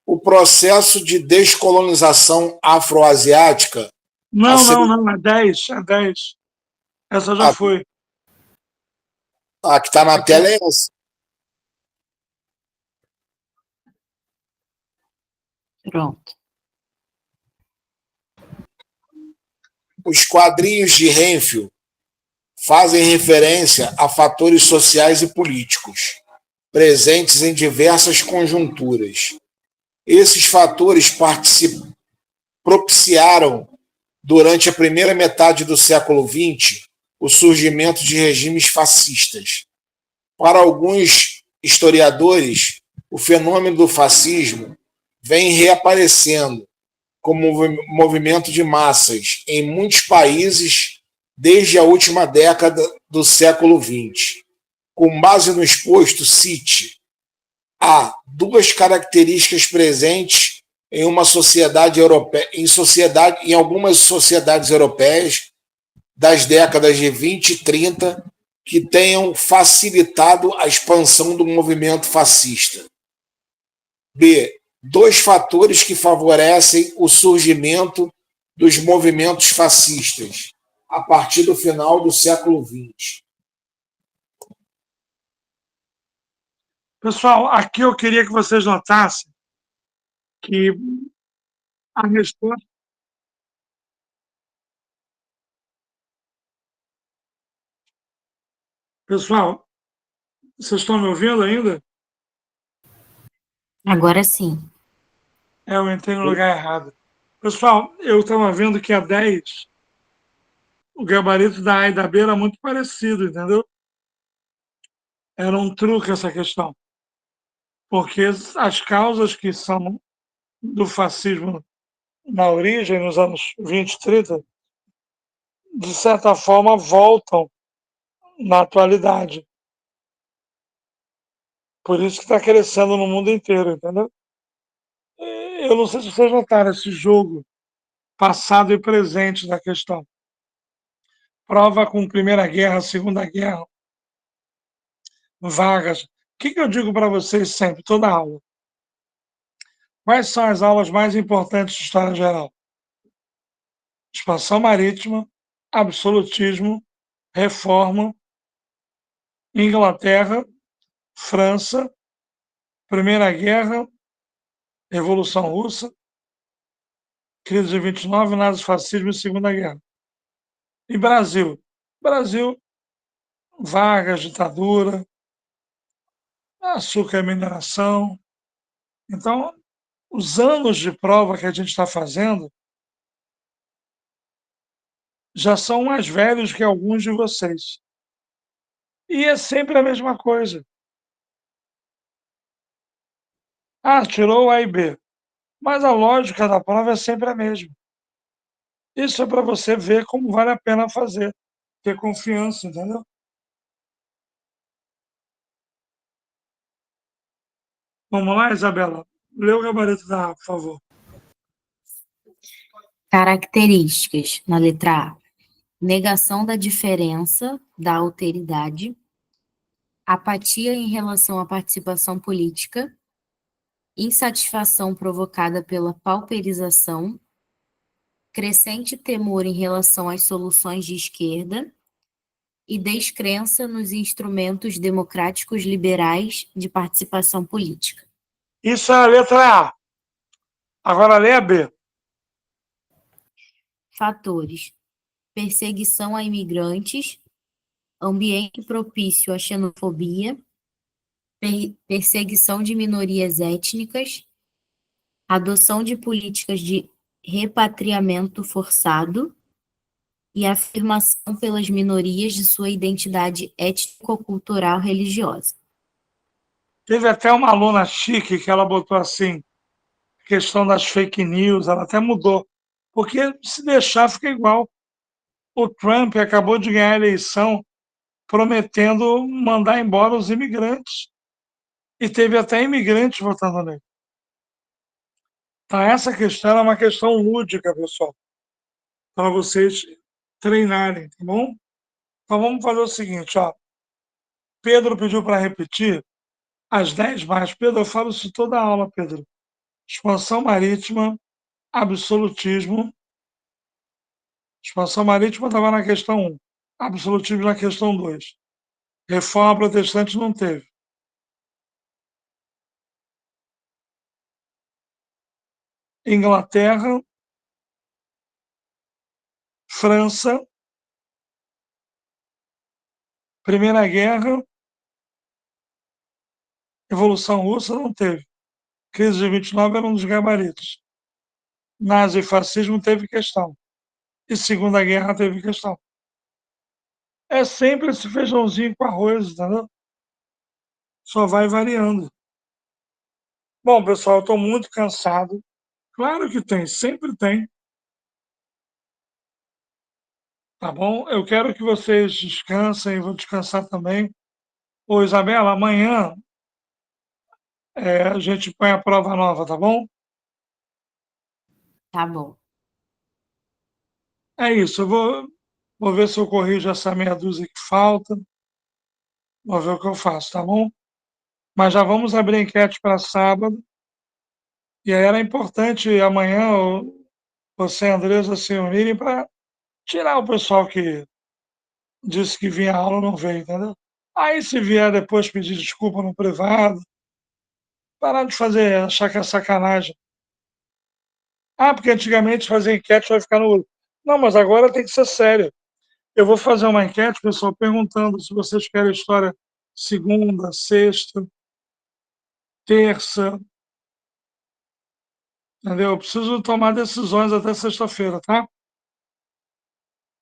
O processo de descolonização afroasiática. Não. É 10. É 10. Essa já foi. A que está na tela é essa. Pronto. Os quadrinhos de Renfield fazem referência a fatores sociais e políticos, presentes em diversas conjunturas. Esses fatores propiciaram, durante a primeira metade do século XX, o surgimento de regimes fascistas. Para alguns historiadores, o fenômeno do fascismo vem reaparecendo como movimento de massas em muitos países desde a última década do século XX. Com base no exposto, cite: há duas características presentes em uma sociedade europeia, em algumas sociedades europeias das décadas de 20 e 30 que tenham facilitado a expansão do movimento fascista. B. Dois fatores que favorecem o surgimento dos movimentos fascistas a partir do final do século XX. Pessoal, aqui eu queria que vocês notassem que a resposta. Pessoal, vocês estão me ouvindo ainda? Agora sim. Eu entrei no lugar errado. Pessoal, eu estava vendo que a 10, o gabarito da A e da B era muito parecido, entendeu? Era um truque essa questão. Porque as causas que são do fascismo na origem, nos anos 20, 30, de certa forma voltam na atualidade. Por isso que está crescendo no mundo inteiro, entendeu? Eu não sei se vocês notaram esse jogo passado e presente da questão. Prova com Primeira Guerra, Segunda Guerra, vagas. O que eu digo para vocês sempre, toda aula? Quais são as aulas mais importantes de História Geral? Expansão marítima, absolutismo, reforma, Inglaterra, França, Primeira Guerra, Revolução Russa, crise de 29, nazifascismo e Segunda Guerra. E Brasil? Brasil, Vargas, ditadura, açúcar e mineração. Então, os anos de prova que a gente está fazendo já são mais velhos que alguns de vocês. E é sempre a mesma coisa. Ah, tirou A e B. Mas a lógica da prova é sempre a mesma. Isso é para você ver como vale a pena fazer. Ter confiança, entendeu? Vamos lá, Isabela? Lê o gabarito da A, por favor. Características. Na letra A. Negação da diferença, da alteridade. Apatia em relação à participação política. Insatisfação provocada pela pauperização. Crescente temor em relação às soluções de esquerda. E descrença nos instrumentos democráticos liberais de participação política. Isso é a letra A. Agora lê a B. Fatores: perseguição a imigrantes, ambiente propício à xenofobia, perseguição de minorias étnicas, adoção de políticas de repatriamento forçado e afirmação pelas minorias de sua identidade étnico-cultural religiosa. Teve até uma aluna chique que ela botou assim, questão das fake news, ela até mudou. Porque se deixar fica igual. O Trump acabou de ganhar a eleição prometendo mandar embora os imigrantes. E teve até imigrantes votando nele. Então, essa questão é uma questão lúdica, pessoal, para vocês treinarem, tá bom? Então, vamos fazer o seguinte, ó. Pedro pediu para repetir as 10 mais. Pedro, eu falo isso toda a aula, Pedro. Expansão marítima, absolutismo. Expansão marítima estava na questão 1. Absolutismo na questão 2. Reforma protestante não teve. Inglaterra, França, Primeira Guerra, Revolução Russa não teve. Crise de 29 era um dos gabaritos. Nazi e fascismo teve questão. E Segunda Guerra teve questão. É sempre esse feijãozinho com arroz, entendeu? Só vai variando. Bom, pessoal, eu estou muito cansado. Claro que tem, sempre tem. Tá bom? Eu quero que vocês descansem, vou descansar também. Ô, Isabela, amanhã a gente põe a prova nova, tá bom? Tá bom. É isso, eu vou ver se eu corrijo essa meia dúzia que falta. Vou ver o que eu faço, tá bom? Mas já vamos abrir a enquete para sábado. E aí era importante amanhã você e a Andresa se unirem para tirar o pessoal que disse que vinha à aula não veio, entendeu? Aí se vier depois pedir desculpa no privado, parar de fazer, achar que é sacanagem. Ah, porque antigamente fazer enquete vai ficar no. Não, mas agora tem que ser sério. Eu vou fazer uma enquete, pessoal, perguntando se vocês querem história segunda, sexta, terça. Entendeu? Eu preciso tomar decisões até sexta-feira, tá?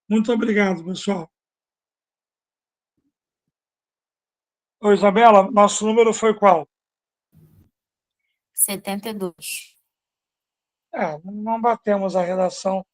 Muito obrigado, pessoal. Ô, Isabela, nosso número foi qual? 72. Não batemos a redação